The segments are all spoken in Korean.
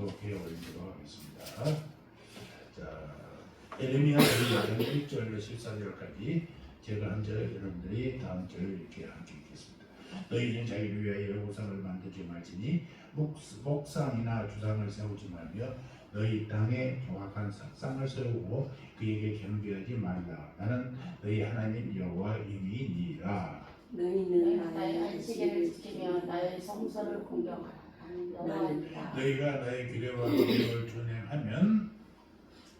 봉독해 올리도록 하겠습니다. 자, 에레미야 2장 1절로 14절까지 제가 한 절, 여러분들이 다음 절 이렇게 함께 읽겠습니다. 너희는 자기를 위하여 우상을 만들지 말지니 목상이나 주상을 세우지 말며 너희 땅에 정확한 삭상을 세우고 그에게 경배하지 말라. 나는 너희 하나님 여호와이니라. 너희는 나의 안식일을 지키며 나의 성소를 공경하라. 너희가 나의 규례와 계명을 준행하면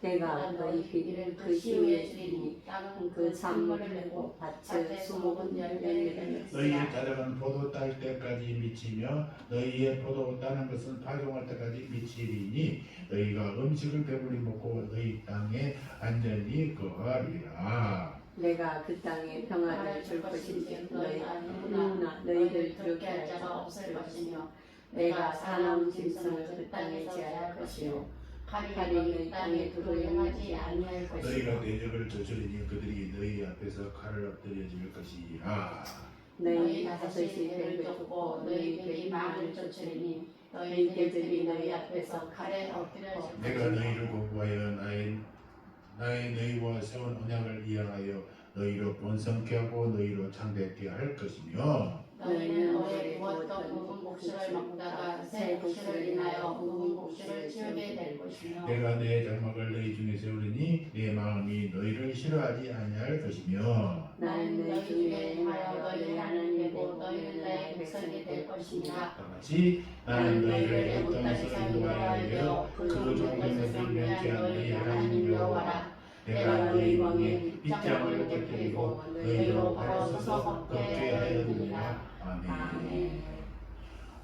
내가 너희 길을 그 시후에 주리니 땅은 그 작물을 내고 밭에 수목은 열매를 너희의 자락은 포도 딸 때까지 미치며 너희의 포도 따는 것은 파종할 때까지 미치리니 너희가 음식을 배불리 먹고 너희 땅에 안전히 거하리라. 내가 그 땅에 평화를 줄 것인지 너희를 두렵게 할 자가 없을 것이며 내가 사나운 짐승을 그 땅에 제할 것이요 칼이 너희 땅에 들어오지 아니할 것이요 너희가 대적을 저지르니 그들이 너희 앞에서 칼을 엎드려질 것이라. 너희 다섯이 배를 쫓고 너희 배이 말을 쫓으리니 너희 배들이 너희 앞에서 칼에 엎드려질 것이라. 내가 너희를 공부하여 나의 너희와 세운 언약을 이행하여 너희로 번성케 하고 너희로 창대케 할 것이며 너희는 어제 구웠던 묵은 곡식을 먹다가 새 곡식을 인하여 묵은 곡식을 치우게 될 것이며 내가 내 장막을 너희 중에 세우리니 내 마음이 너희를 싫어하지 아니할 것이며 나는 너희 중에 하여 너희 하나님이고 너희는 나의 백성이 될 것이니라. 다같이 나는 너희를 애굽 땅에서 인도하여 그 종들을 명케 한 너희 하나님 여호와라. 내가 너희 왕의 빗장을 깨뜨리고 너희로 바로 서서 걷게 하였느니라. 아멘.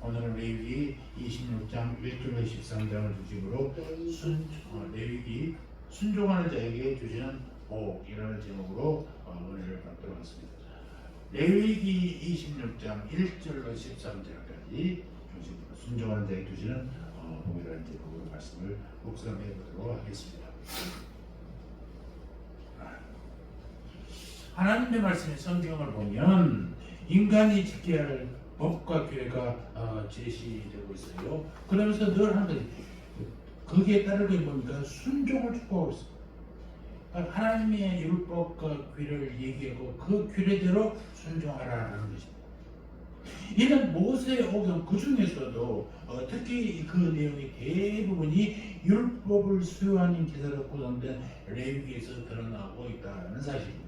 오늘은 레위기 26장 1절로 13장을 중심으로 레위기 순종하는 자에게 주시는 복이라는 제목으로 은혜를 받도록 하겠습니다. 레위기 26장 1절로 13절까지 중심으로 순종하는 자에게 주시는 복이라는 제목으로 말씀을 묵상해 보도록 하겠습니다. 하나님의 말씀의 성경을 보면 인간이 지켜야 할 법과 규례가 제시되고 있어요. 그러면서 늘 하는 거지. 거기에 따르게 보니까 순종을 촉구하고 있어요. 하나님의 율법과 규례를 얘기하고 그 규례대로 순종하라는 것입니다. 이는 모세의 오경 그 중에서도 특히 그 내용이 대부분이 율법을 수요하는 기사로 구성된 레위기에서 드러나고 있다는 사실입니다.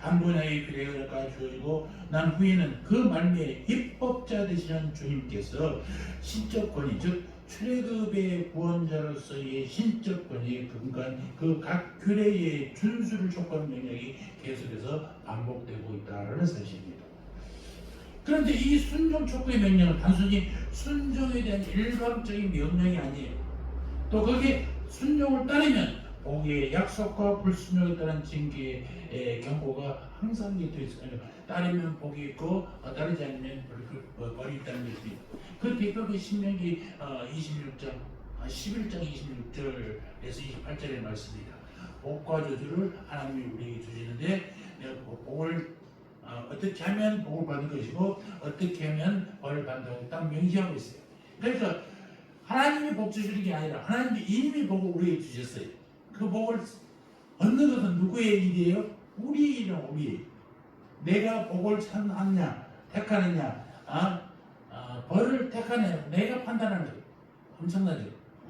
한 분야의 규례가 주어지고 난 후에는 그 말미에 입법자 되시는 주님께서 신적 권위 즉 출애굽의 구원자로서의 신적 권위에 근거한 그 각 규례의 준수를 촉구하는 명령이 계속해서 반복되고 있다는 사실입니다. 그런데 이 순종 촉구의 명령은 단순히 순종에 대한 일방적인 명령이 아니에요. 또 거기에 순종을 따르면 복의 약속과 불순종에 따른 징계의 경고가 항상 깃들어 있어요. 따르면 복이 있고 따르지 않으면 벌이 있다는 것입니다. 그 대표가 신명기 11장 26절에서 28절의 말씀입니다. 복과 저주를 하나님이 우리에게 주시는데 복을 어떻게 하면 복을 받는 것이고 어떻게 하면 벌을 받는다고 딱 명시하고 있어요. 그러니까 하나님이 복 주시는 게 아니라 하나님이 이미 복을 우리에게 주셨어요. 그 복을 얻는 것은 누구의 일이에요? 우리의 일이에요. 우리. 내가 복을 선하냐 택하느냐 벌을 택하느냐 내가 판단하는 거예요. 엄청나죠?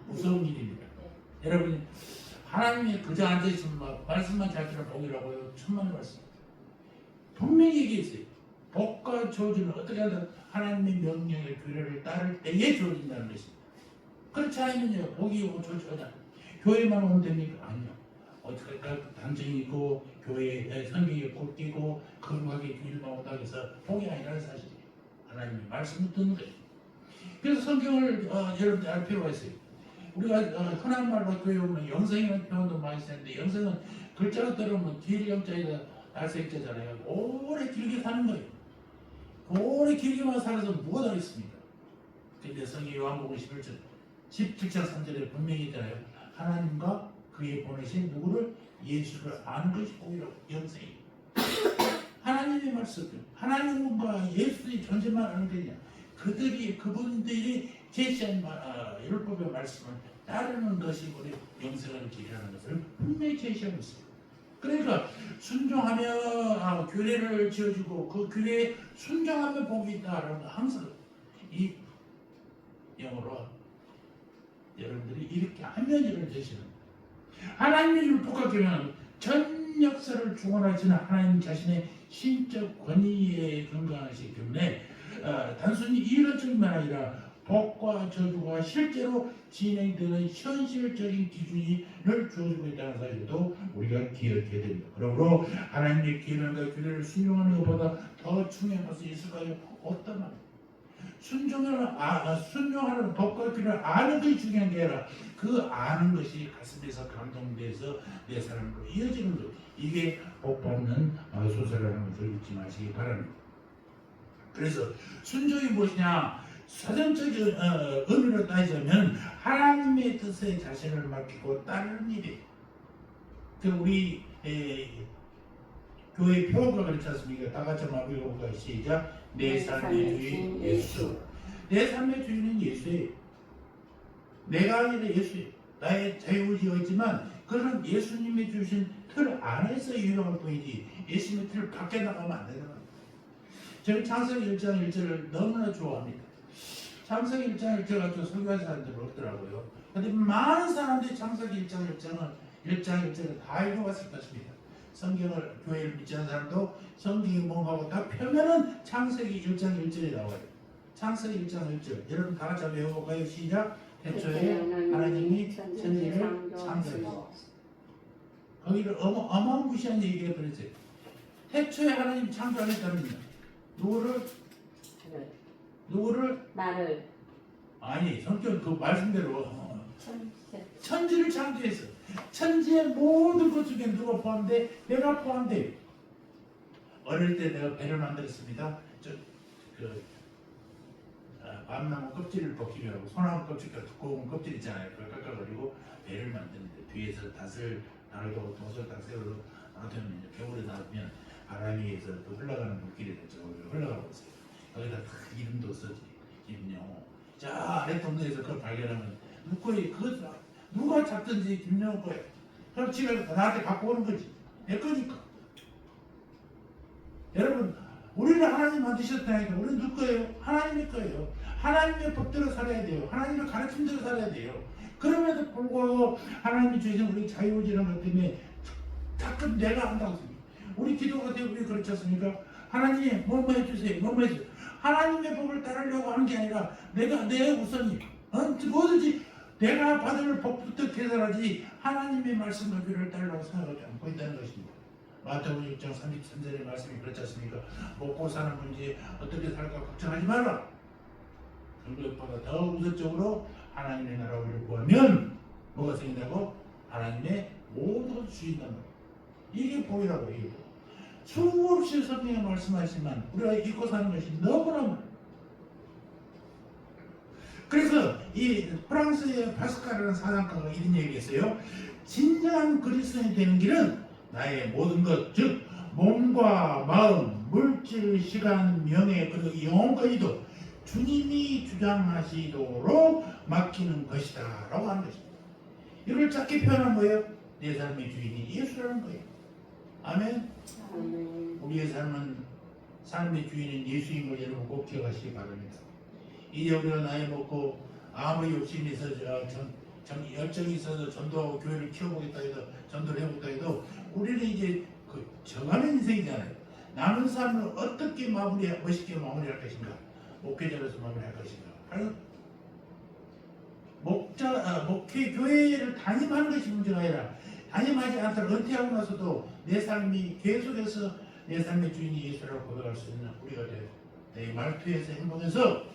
무서운 일입니다. 여러분 하나님이 그저 앉아있으면 말씀만 잘 들으면 복이라고요. 천만의 말씀. 분명히 얘기했어요. 복과 저주는 어떻게 하든 하나님의 명령의 규례를 따를 때에 주어진다는 것입니다. 그렇지 않으면요 복이 오고 저주가 교회만 오면 됩니까? 아니요. 어떻게 단정이 있고 교회에 성경이 꼭 끼고 거룩하게 일반하다 해서 복이 아니라는 사실이에요. 하나님의 말씀을 듣는 거예요. 그래서 성경을 여러분들 알 필요가 있어요. 우리가 흔한 말로 교회 오면 영생이라는 표현도 많이 쓰는데 영생은 글자로 들으면 길 영자에다 날색자잖아요. 오래 길게 사는 거예요. 오래 길게만 살아서 뭐가 다르겠습니까? 근데 성경 요한복음 17장 3절에 분명히 있잖아요. 하나님과 그의 보내신 누구를 예수를 아는 것이 복이라고 영생이. 하나님의 말씀, 하나님과 예수의 존재만 아는 거냐. 그분들이 제시한 율법의 말씀을 따르는 것이 우리 영생을 길이라는 것을 분명히 제시하고 있습니다. 그러니까 순종하며 규례를 지어주고 그 규례에 순종하며 복이 있다라는 거 항상 이 영어로 여러분들이 이렇게 하면 이를 되시는 하나님의 율법과 규례는 전 역사를 주관하시는 하나님 자신의 신적 권위에 근거하시기 때문에 단순히 이론적만 아니라 복과 저주가 실제로 진행되는 현실적인 기준을 주어주고 있다는 사실도 우리가 기억해야 됩니다. 그러므로 하나님의 계명과 규례를 순종하는 것보다 더 중요한 것이 있을까요? 없단 말이에요. 순종하는 법과 규례를 아는 것이 중요한 게 아니라 그 아는 것이 가슴에서 감동돼서 내 삶으로 이어지는 것, 이게 복받는 소설이라는 것을 잊지 마시기 바랍니다. 그래서 순종이 무엇이냐? 사전적인 의미로 따지자면 하나님의 뜻에 자신을 맡기고 따르는 일이에요. 우리 교회 표어가 그렇지 않습니까? 다 같이 한번 읽어볼까요? 시작. 내 삶의 주인 예수. 내 삶의 주인은 예수예요. 내가 아니라 예수예요. 나의 자유의지였지만 그는 예수님이 주신 틀 안에서 유명할 뿐이지 예수님의 틀 밖에 나가면 안 되는 거예요. 저는 창세기 1장 1절을 너무나 좋아합니다. 창세기 1장 1절 가지고 설교하는 사람들이 없더라고요. 그런데 많은 사람들이 창세기 1장 1절을 다 읽어봤을 것입니다. 성경을, 교회를 믿지 않는 사람도 성경이 뭔가고 다 펴면은 창세기 1장 1절이 나와요. 창세기 1장 1절. 여러분 다 같이 한번 외워볼까요? 시작. 태초에 하나님이 천지를 창조하셨어요. 거기를 어마무시한 얘기가 들었어요. 태초에 하나님 창조하셨다면요. 누구를? 나를. 아니, 성경 그 말씀대로 천지를 창조했어. 천지의 모든 것 중에 누가 포함돼? 내가 포함돼. 어릴 때 내가 배를 만들었습니다. 밤나무 껍질을 벗기려고 소나무 껍질과 두꺼운 껍질 있잖아요. 그걸 깎아가지고 배를 만드는데 뒤에서 닷을 달고 도서 닷새로 놔두면 겨울에 놔두면 바람에 의해서 또 흘러가는 물길이 흘러가고 있어요. 거기다 그 이름도 쓰지. 김영호. 저 아래 동네에서 그걸 발견하면 누가 잡든지 김영호 거예요. 그럼 지가 나한테 갖고 오는 거지. 내 거니까. 여러분, 우리를 하나님 만드셨다니까 우리는 누구 거예요? 하나님의 거예요. 하나님의 법대로 살아야 돼요. 하나님의 가르침대로 살아야 돼요. 그럼에도 불구하고 하나님이 주신 우리 자유의지라는 것 때문에 자꾸 내가 한다고 생각해요. 우리 기도가 되고 우리 그렇지 않습니까? 하나님 뭐뭐 해주세요. 뭐뭐 해주세요. 하나님의 법을 따르려고 하는 게 아니라 내 우선이 뭐든지 내가 받을 법부터 계산하지 하나님의 말씀과 규례를 따르려고 생각하지 않고 있다는 것입니다. 마태복음 6장 33절의 말씀이 그렇지 않습니까? 먹고 사는 문제 어떻게 살까 걱정하지 마라. 그것보다 더 우선적으로 하나님의 나라를 구하면 뭐가 생긴다고? 하나님의 모든 것을 주신다는 거예요. 이게 복이라고 해요. 수없이 성경에 말씀하시지만 우리가 잊고 사는 것이 너무나 많아요. 그래서 이 프랑스의 파스칼이라는 사상가가 이런 얘기했어요. 진정한 그리스도인이 되는 길은 나의 모든 것, 즉 몸과 마음, 물질, 시간, 명예, 그리고 영혼까지도 주님이 주장하시도록 맡기는 것이다 라고 하는 것입니다. 이걸 짧게 표현한 거예요. 내 삶의 주인이 예수라는 거예요. 아멘. 우리의 삶의 주인은 예수인 걸 여러분 꼭 기억하시기 바랍니다. 이제 우리가 나이 먹고 아무리 욕심이 있어서 열정이 있어서 전도하고 교회를 키워보겠다 해도 전도를 해보겠다 해도 우리는 이제 정하는 인생이잖아요. 남은 삶을 어떻게 멋있게 마무리할 것인가, 목회자로서 마무리할 것인가. 목회 교회를 담임하는 것이 문제가 아니라 담임하지 않더라도 은퇴하고 나서도 내 삶이 계속해서 내 삶의 주인이 예수라고 고백할 수 있는 우리가 내 말투에서 행동해서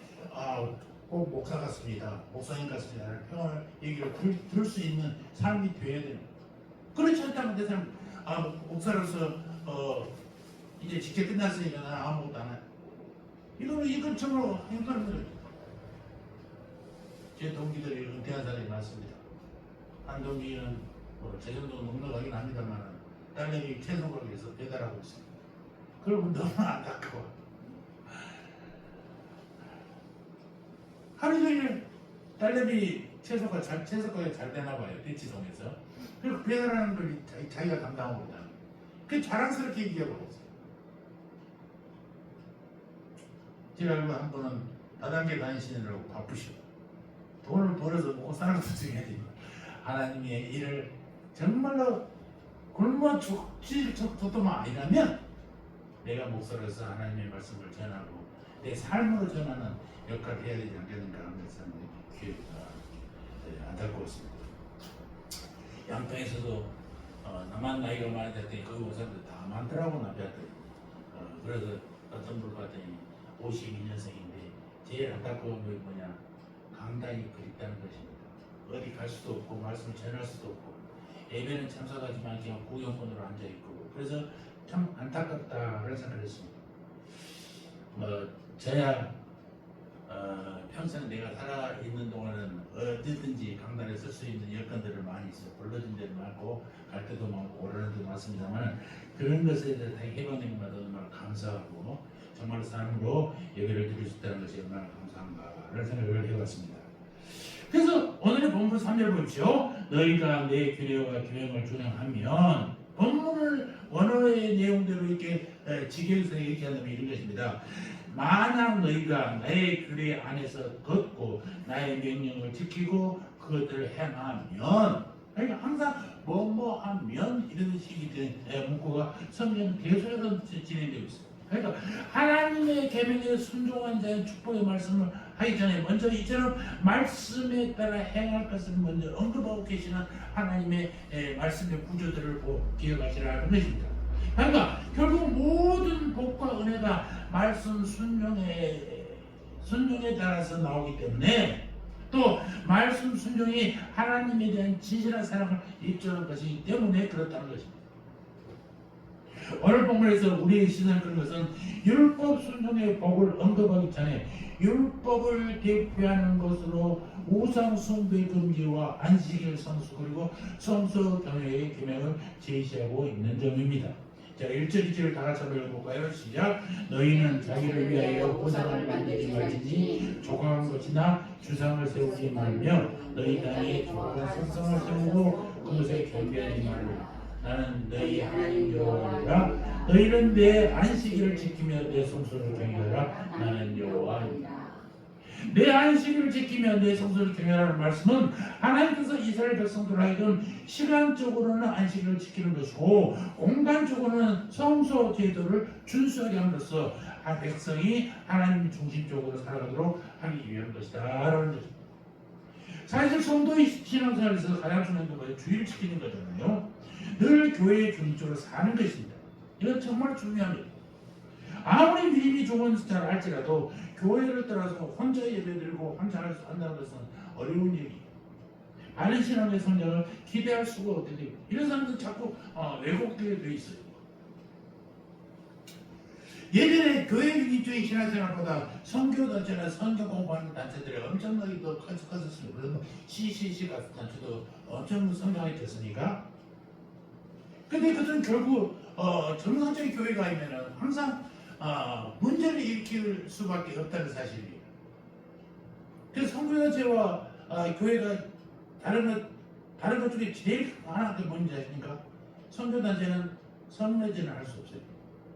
꼭 목사 같습니다, 목사님 같습니다 라는 평을 얘기를 들을 수 있는 삶이 되어야 되는 거예요. 그렇지 않다면 내 삶 목사로서 이제 직계 끝났으니까 나는 아무것도 안 해요. 이건 정말 행동하는 거예요. 제 동기들이 은퇴한 사람이 많습니다. 한 동기는 제 정도 넉넉하긴 합니다만 딸내미 채소가게 해서 배달하고 있습니다. 그러면 너무 안타까워. 하루 종일 딸내미 채소가 잘 되나 봐요. 대치동에서. 그리고 배달하는 걸 자기가 담당하고 있다. 그 자랑스럽게 얘기하고 있어요. 제가 알고 한 분은 다단계 다니시느라고 바쁘시고 돈을 벌어서 먹고 사는 것도 중요하지만 하나님의 일을 정말로 굶어 죽질 정도만 아니라면 내가 목소리로서 하나님의 말씀을 전하고 내 삶으로 전하는 역할을 해야 되지 않겠는가 하는 것을 안타까웠습니다. 양평에서도 나만 나이가 많이 됐더니 거기 온 사람들 다 많더라고 나비한테. 그래서 어떤 분 봤더니 52년생인데 제일 안타까운 게 뭐냐, 강단이 그립다는 것입니다. 어디 갈 수도 없고 말씀을 전할 수도 없고 예배는 참석하지만 그냥 구경꾼으로 앉아있고 그래서 참 안타깝다는 생각을 했습니다. 저야 평생 내가 살아있는 동안은 어디든지 강단에 설 수 있는 여건들을 많이 있어요. 불러준 데도 많고 갈 때도 많고 오르는 데도 많습니다만 그런 것에 대해서 다 해방된 것마다 정말 감사하고 정말 삶으로 예배를 드릴 수 있다는 것이 얼마나 감사한가를 생각을 해봤습니다. 그래서 오늘의 본문 3절 보십시오. 너희가 내 규례와 규명을 준행하면, 본문을 원어의 내용대로 이렇게 직역해서 이렇게 한다면 이런 것입니다. 만약 너희가 나의 규례 안에서 걷고 나의 명령을 지키고 그것들을 행하면, 그러니까 항상 뭐뭐 하면 이런 식이 된 문구가 성경 계속해서 진행되고 있어요. 그러니까 하나님의 계명에 순종한 자의 축복의 말씀을 하기 전에 먼저 이처럼 말씀에 따라 행할 것을 먼저 언급하고 계시는 하나님의 말씀의 구조들을 기억하시라는 것입니다. 그러니까 결국 모든 복과 은혜가 말씀 순종에 따라서 나오기 때문에, 또 말씀 순종이 하나님에 대한 진실한 사랑을 입증하는 것이기 때문에 그렇다는 것입니다. 오늘 본문에서 우리의 시선을 끄는 것은 율법 순종의 복을 언급하기 전에 율법을 대표하는 것으로 우상 숭배 금지와 안식일 성수 그리고 성서 경외의 계명을 제시하고 있는 점입니다. 자, 1절 2절을 다 같이 한번 읽어볼까요? 시작. 너희는 자기를 위하여 우상을 만들지 말지니 조각한 것이나 주상을 세우지 말며 너희 땅에 조각한 성성을 세우고 그것에 경배하지 말라. 나는 너희 하나님 여호와니라. 너희는 내 안식일을 지키며 내 성소를 경외하라. 나는 여호와니라. 내 안식일을 지키며 내 성소를 경외하라는 말씀은 하나님께서 이스라엘 백성들을 하여금 시간적으로는 안식일을 지키는 것이고 공간적으로는 성소 제도를 준수하게 함으로써 백성이 하나님 중심적으로 살아가도록 하기 위한 것이다 라는 것입니다. 사실 성도의 신앙생활에서 가장 중요한 건 주의를 지키는 거잖아요. 늘 교회의 중심적으로 사는 것입니다. 이건 정말 중요합니다. 아무리 믿음이 좋은 자 할지라도 교회를 떠나서 혼자 예배드리고 혼자 한다는 것은 어려운 얘기예요. 바른 신앙의 성장을 기대할 수가 없는데 이런 사람들은 자꾸 왜곡되게 돼 있어요. 예전에 교회 중심적인 신앙생활보다 선교단체나 선교 공부하는 단체들이 엄청나게 더 커졌습니다. 그래서 CCC 같은 단체도 엄청 성장했겠습니까? 근데 그것은 결국 정상적인 교회가 아니면 항상 문제를 일으킬 수밖에 없다는 사실이에요. 그래서 선교단체와 교회가 다른 것 중에 제일 하나가 뭔지 아십니까? 선교단체는 성례제는 할 수 없어요.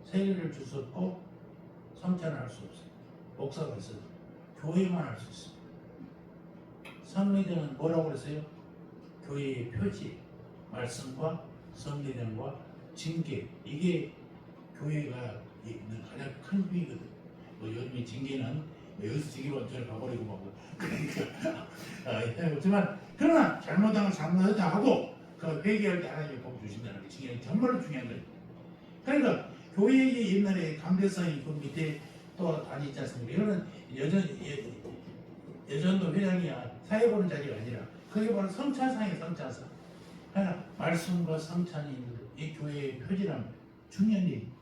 세례를 줄 수 없고 성찬을 할 수 없어요. 목사가 있어요. 교회만 할 수 있어요. 성례제는 뭐라고 그랬어요? 교회의 표지, 말씀과 성례전과 징계, 이게 교회가 있는 가장 큰 비거든. 요즘에 징계는 여기서 징계받으면 저를 가버리고 막 그러니까 그렇지만 그러나 잘못하면 잘못하다 하고 그 회개할 때 하나님이 복 주신다는 게 징계는 정말로 중요한 거예요. 그러니까 교회의 옛날에 강대성이 그 밑에 또 단위 있지 않습니까? 이거는 여전도 회장이야 사회 보는 자리가 아니라 그게 바로 성찬상이에요. 성찬상. 그러니까 말씀과 성찬이 있는 이 교회의 표지라는 중요한 일입니다.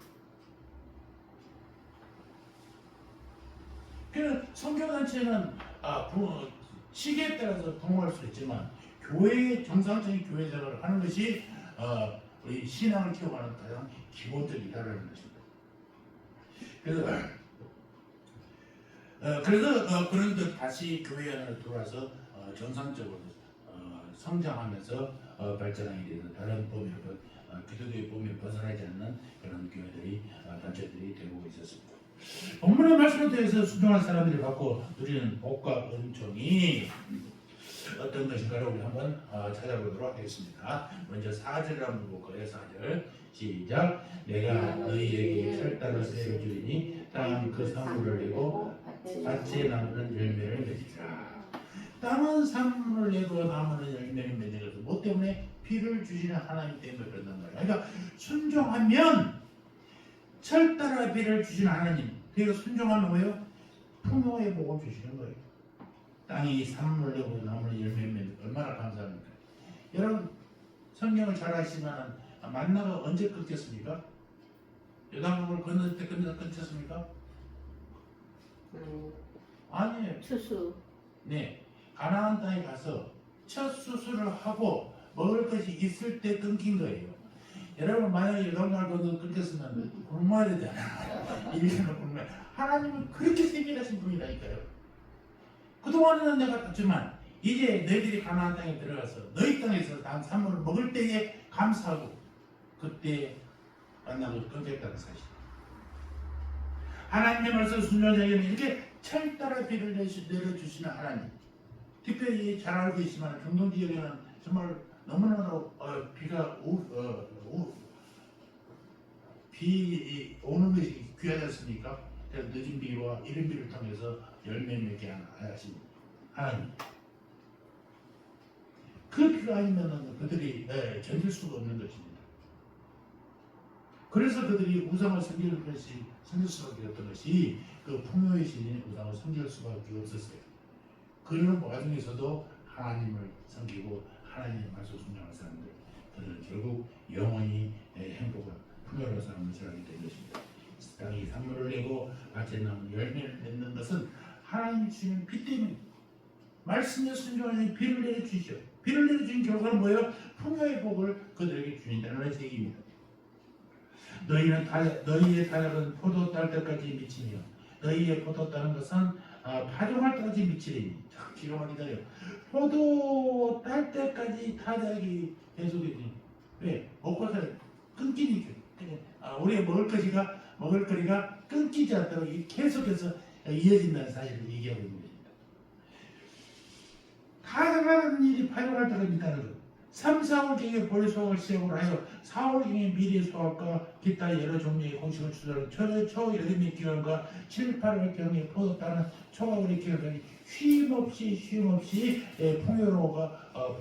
그래서 선교단체는 시기에 따라서 부모할 수 있지만 교회의 정상적인 교회 생활을 하는 것이 우리 신앙을 키워가는 가장 기본적이다라는 것입니다. 그래서 그래서 그런데 다시 교회 안으로 돌아서 정상적으로 성장하면서 발전하게 되는 다른 범위, 기독교의 범위에 벗어나지 않는 그런 교회들이 단체들이 되고 있었습니다. 본문의 말씀에 대해서 순종한 사람들이 받고 누리는 복과 은총이 어떤 것인가를 우리 한번 찾아보도록 하겠습니다. 먼저 4절을 한번 볼 거예요. 4절 시작. 내가 너희에게 철다를 세를 주리니 땅은 그 산물을 내고 밭에 나무는 열매를 맺으리라. 땅은 산물을 내고 나무는 열매를 맺는 것은 뭐 때문에? 비를 주시는 하나님 때문에 그런단 말이에요. 그러니까 순종하면 철따라 비를 주시는 하나님, 그리고 순종하면 뭐예요? 풍요의 복을 주시는 거예요. 땅이 산물을 내고 나무는 열매를 맺는 얼마나 감사합니까? 여러분 성경을 잘 아시지만 만나가 언제 끊겼습니까? 요단강을 건널 때 끊겼습니까? 아니에요. 추수. 네, 가나안 땅에 가서 첫 수술을 하고 먹을 것이 있을 때 끊긴 거예요. 여러분 만약에 요단강을 건너 끊겼으면 굶어야 되잖아요. 1년을 굶어야. 하나님은 그렇게 세밀하신 분이라니까요. 그동안에는 내가 봤지만 이제 너희들이 가나안 땅에 들어가서 너희 땅에서 단 산물을 먹을 때에 감사하고 그때 만나고 끊겼다는 사실. 하나님의 말씀 순종자에게는 이렇게 철따라 비를 내려주시는 하나님. 특별히 잘 알고 있지만 경동 지역에는 정말 너무나도 비가 비 오는 것이 귀하지 않습니까? 그래서 늦은 비와 이른 비를 통해서 열매 맺게 하신 하나님. 그 비가 아니면 그들이 견딜 수가 없는 것입니다. 그래서 그들이 우상을 섬길 수밖에 없던 것이 그 풍요의 신인 우상을 섬길 수밖에 없었어요. 그런 와중에서도 하나님을 섬기고 하나님의 말씀 순종하는 사람들, 그들은 결국 영원히 행복을 풍요로운 삶을 살게 된 것입니다. 땅이 산물을 내고 밭에 나무 열매를 맺는 것은 하나님이 주시는 비 때문에 말씀에 순종하니 비를 내려주시오. 비를 내려주신 결과는 뭐예요? 풍요의 복을 그들에게 주신다는 얘기입니다. 너희의 타작은 포도 딸 때까지 미치며 너희의 포도 따는 것은 파종할 때까지 미치리니. 참 기가 막히다요. 포도 딸 때까지 타작이 계속이지. 왜? 먹고 살 끊기니까. 우리의 먹을거리가 끊기지 않도록 계속해서 이어진다는 사실을 얘기하고 있는 것입니다. 타작하는 일이 파종할 때까지 있다는 것. 3, 4월경에 볼 수확을 시작으로 하여 4월경에 미리 수확과 기타 여러 종류의 공식을 추수하는 초여름의 기간과 7, 8월경에 포도 따는 초가을의 기간까지 쉼없이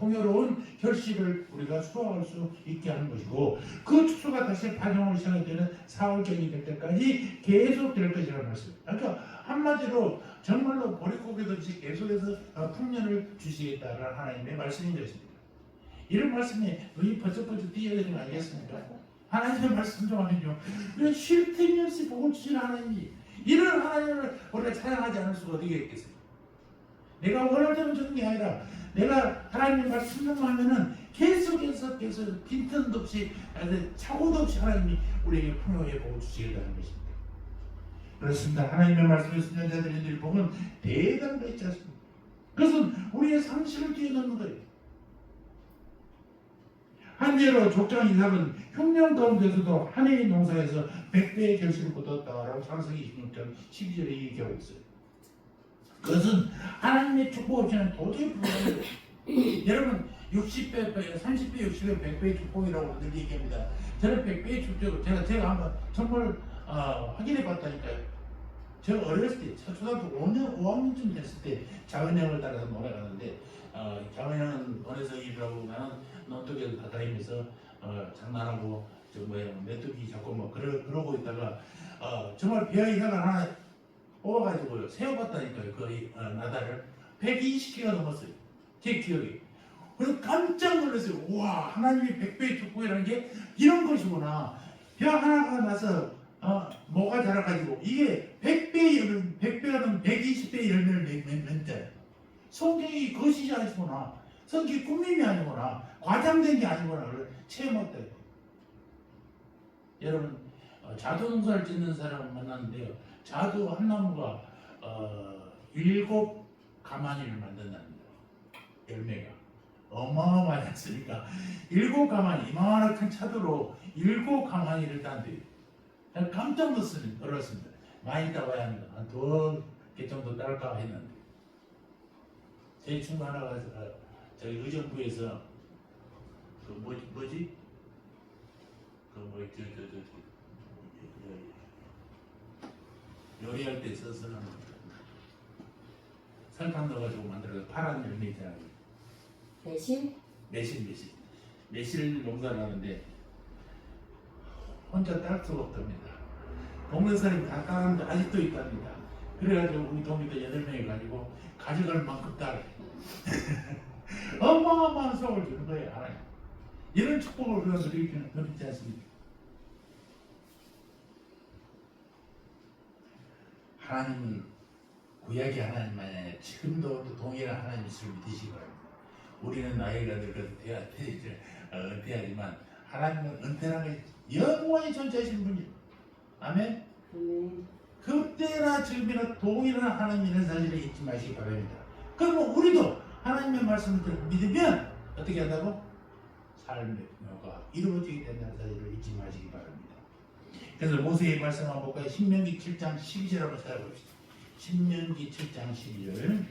풍요로운 결실을 우리가 수확할 수 있게 하는 것이고, 그 추수가 다시 파종을 시작할 때는 4월경이 될 때까지 계속 될 것이라는 말씀입니다. 그러니까 한마디로 정말로 보릿고개같이 계속해서 풍년을 주시겠다는 하나님의 말씀인 것입니다. 이런 말씀에 눈이 번쩍번쩍 뛰어야 되는 거 아니겠습니까? 하나님의 말씀 순종하면요, 우리가 쉴 틈이 없이 복을 주시는 하나님이, 이런 하나님을 우리가 찬양하지 않을 수가 어떻게 있겠어요? 내가 원할 때만 주는 게 아니라 내가 하나님의 말씀 순종하면은 계속해서 빈틈도 없이 차고도 없이 하나님이 우리에게 풍요의 복을 주시겠다는 것입니다. 그렇습니다. 하나님의 말씀에 순종자들의 복은 대단한 거 있지 않습니까? 그것은 우리의 상식을 뛰어넘는 거예요. 한예로 족장 이삭은 흉년 가운데서도 한 해의 농사에서 100배의 결실을 거뒀다라고 창세기 26장 12절에 얘기하고 있어요. 그것은 하나님의 축복 없이는 도저히 불가능해요. 여러분 60배, 30배, 60배, 100배의 축복이라고 늘 얘기합니다. 저는 100배의 축복을 제가 한번 정말 확인해 봤다니까요. 제가 어렸을 때 초등학교 5학년쯤 됐을 때 자은형을 따라서 논에 갔는데 자은형은 논에서 일을 하고 나는 논둑에서 다 다니면서 장난하고 메뚜기 잡고 뭐 그러고 있다가 정말 배의 혀가 하나 뽑아가지고 세워봤다니까요. 그 나다를 120개가 넘었어요. 제 기억에. 그래서 깜짝 놀랐어요. 우와, 하나님이 100배의 축복이라는 게 이런 것이구나. 벼 하나가 나서 뭐가 자라가지고 이게 100배가 넘으면 120배의 열매를 맺는데 성경이 그것이 아니구나. 성경이 꾸밈이 아니구나. 과장된 게 아니구나. 체험했다. 여러분 자두 농사를 짓는 사람을 만났는데요. 자두 한 나무가 일곱 가마니를 만든답니다. 열매가 어마어마하지 않습니까? 일곱 가마니, 이만한 큰 차도로 일곱 가마니를 딴대요. 깜짝 놀랐습니다. 많이 따봐야 합니다. 한 2개 정도 딸까 했는데 제 친구 하나가 저희 의정부에서 그 뭐지? 요리할 때 써서 설탕 넣어가지고 만들어서 파란 열매 있잖아요. 매실 농사를 하는데 혼자 딸 수가 없답니다. 동네 사람이 다 따는데 아직도 있답니다. 그래가지고 우리 동네도 8명이 가지고 가져갈 만큼 따래. 어마어마한 속을 주는 거예요. 하나님. 이런 축복을 우리가 누리기는 어렵지 않습니까? 하나님은 구약의 하나님만이 아니라 지금도 동일한 하나님이시를 믿으시기 바랍니다. 우리는 나이가 늙어서 은퇴하지만 하나님은 은퇴라는 게 영원히 존재하시는 분이에요. 아멘? 그때나 지금이나 동일한 하나님이라는 사실을 잊지 마시기 바랍니다. 그러면 우리도 하나님의 말씀을 믿으면 어떻게 한다고? 삶의 가 이루어지게 된다는 사실을 잊지 마시기 바랍니다. 그래서 모세의 말씀 한번 볼까요? 신명기 7장 12절 한번 찾아봅시다. 신명기 7장 12절.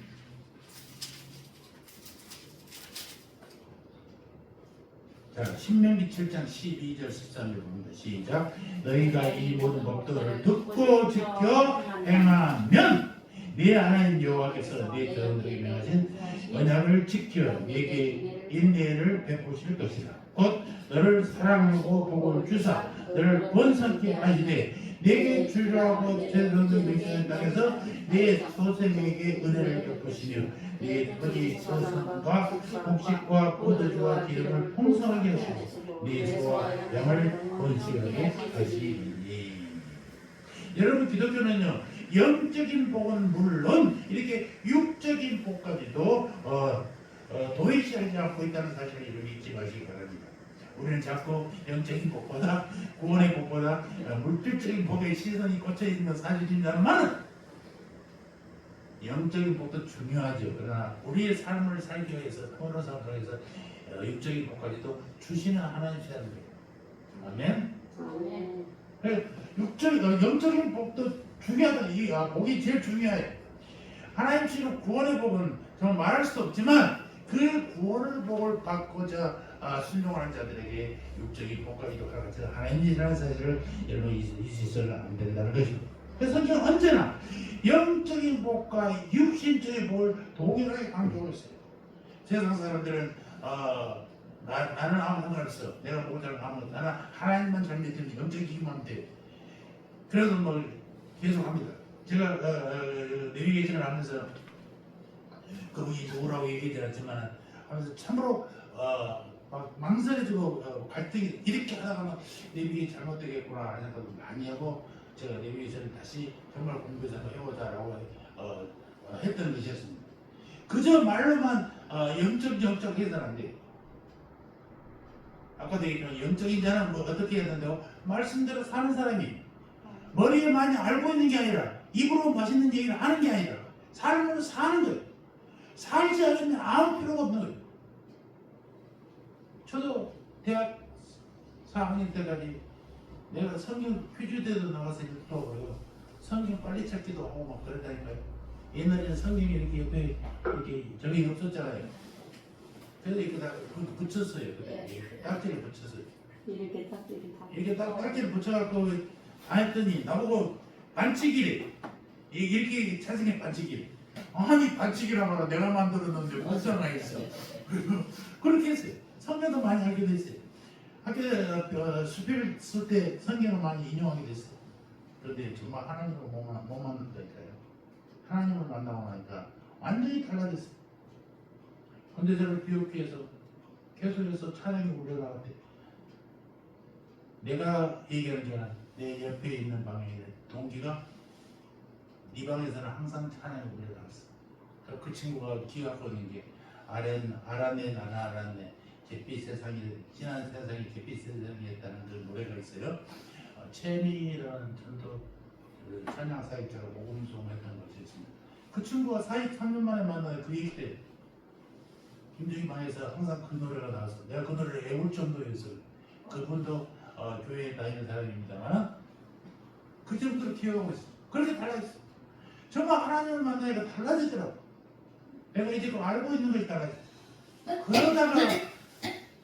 자, 신명기 7장 12절 13절 봅니다. 시작. 너희가 이 모든 법도를 듣고 지켜 행하면 네 하나님 여호와께서 네 조상들에게 명하신 언약을 지켜 네게 인내를 베푸실 것이다. 곧 너를 사랑하고 복을 주사 너를 번성케 하시되 네게 주라고 제선들 명시하는 땅에서 네 소생에게 은혜를 베푸시며 네 토지 서성과 곡식과 포도주와 기름을 풍성하게 하시고 네 소와 양을 번식하게 하시니. 여러분, 기독교는요 영적인 복은 물론 이렇게 육적인 복까지도 도외시하지 않고 있다는 사실을 이렇게 잊지 마시기 바랍니다. 우리는 자꾸 영적인 복보다 구원의 복보다 물질적인 복에 시선이 꽂혀 있는 사실입니다만 영적인 복도 중요하죠. 그러나 우리의 삶을 살기 위해서 어느 상황에서 육적인 복까지도 주시는 하나님이시라는 거예요. 아멘. 영적인 복도 중요하다. 이 복이 제일 중요해요. 하나님 주시는 구원의 복은 정말 말할 수 없지만 그 구원의 복을 받고자 순종하는 자들에게 육적인 복까지도 가르쳐 하나님이라는 사실을 여러분 잊으셔서는 안 된다는 것입니다. 그래서 성경은 언제나 영적인 복과 육신적인 복을 동일하게 강조하고 있어요. 세상 사람들은 나는 아무 상관없어. 내가 목자를 아무 나는 하나님만 잘 믿으면 영적인 힘만 돼. 그래서 뭐 계속 합니다. 제가 내비게이션을 하면서 그분이 좋으라고 얘기하지 않지만 하면서 참으로 막 망설여지고 갈등이 이렇게 하다가 내비게이션 잘못되겠구나 하는 생각도 많이 하고 제가 내비게이션을 다시 정말 공부해서 해보자라고 했던 것이었습니다. 그저 말로만 영적 해서는 안 돼요. 아까도 얘기했지만 영적인 자는 뭐 어떻게 해야 된다고? 말씀대로 사는 사람이 머리에 많이 알고 있는 게 아니라 입으로 맛있는 얘기를 하는 게 아니라 삶으로 사는 거예요. 살지 않으면 아무 필요가 없는 거예요. 저도 대학 4학년 때까지 내가 성경 퀴즈대도 나가서 읽더라고요. 성경 빨리 찾기도 하고 막 그랬다니까요. 옛날에는 성경이 이렇게 옆에 이렇게 저기 없었잖아요. 그래서 이렇게 다 붙였어요. 딱지를 붙였어요. 이렇게 딱지를 붙여갖고 안 했더니 나보고 반칙이래. 이렇게 찬성해 반칙이래. 아니 반칙이라 말아 내가 만들었는데 불쌍하겠어. 그렇게 했어요. 성경도 많이 알게 됐어요. 학교에 수필 쓸 때 성경을 많이 인용하게 됐어요. 그런데 정말 하나님을 못 만난다니까요. 하나님을 만나고 나니까 완전히 달라졌어요. 근데 저를 비옥기에서 계속해서 찬양이 울려나갔대. 내가 얘기하는 게 아니라 내 옆에 있는 방에 동기가 네 방에서는 항상 찬양이 울려나갔어. 그 친구가 기억하고 있는 게 알았네 나는 알았네 잿빛 세상이 지난 세상이 잿빛 세상이었다는 그 노래가 있어요. 체리라는 전도 그 찬양 사역자로 복음송했던 것이 있습니다. 그 친구가 43년 만에 만나요. 그 얘기 때 김정희 방에서 항상 그 노래가 나와서 내가 그 노래를 외울 정도였어요. 그분도 교회에 다니는 사람입니다만 그 정도로 기억하고 있어요. 그렇게 달라졌어요. 정말 하나님을 만나니까 달라지더라고. 내가 이제 그 알고 있는 것이 달라졌어요. 그러다가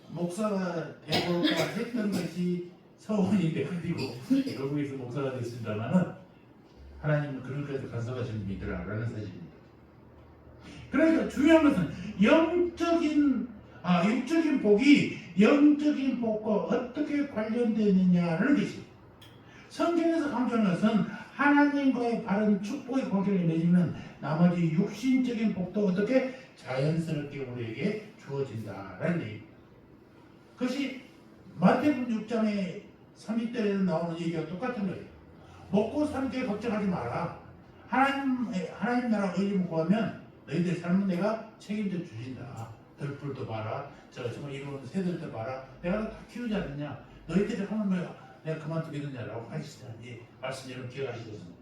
목사가 되볼까 했던 것이 서원이 돼가지고 결국에서 목사가 됐습니다만은 하나님은 그런 것까지 간섭하시는 분이더라라는 사실입니다. 그러니까 중요한 것은 육적인 복이 영적인 복과 어떻게 관련되느냐를 것이 성경에서 강조하는 것은 하나님과의 바른 축복의 관계를 맺으면 나머지 육신적인 복도 어떻게 자연스럽게 우리에게 주어진다라는 얘기입니다. 그것이 마태복음 6장의 30절에서 나오는 얘기가 똑같은 거예요. 먹고 사는 게 걱정하지 마라. 하나님 나라 의를 구하면 너희들 삶은 내가 책임져 주신다. 들풀도 봐라. 정말 이런 새들도 봐라. 내가 다 키우지 않느냐. 너희들이 하는 거야. 내가 그만두겠느냐라고 하시더니 말씀 여러분 기억하시겠습니다.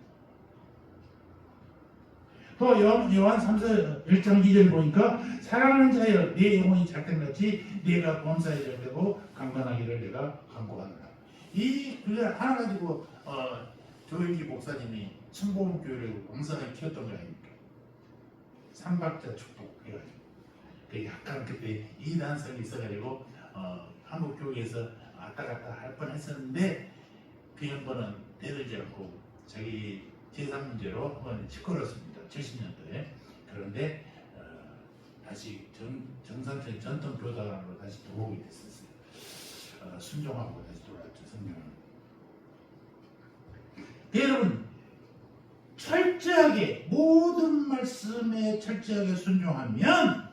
또 요한 3서 1장 2절 보니까 사랑하는 자여 내 영혼이 작정같이 내가 범사에 절되고 강건하기를 내가 간구하노라. 그걸 하나 가지고 조영기 목사님이 청보음교회를 왕성하게 키웠던 거 아닙니까? 삼박자 축복 해가지고 그 약간 그때 이단성이 있어가지고 한국 교회에서 왔다 갔다 할 뻔했었는데 그 양반은 대들지 않고 자기 재산 문제로 한번 치권했습니다. 70년도에. 그런데 다시 정상적인 전통 교단으로 다시 돌아오게 됐었어요. 순종하고 다시 돌아왔죠. 성경은. 여러분 철저하게 모든 말씀에 철저하게 순종하면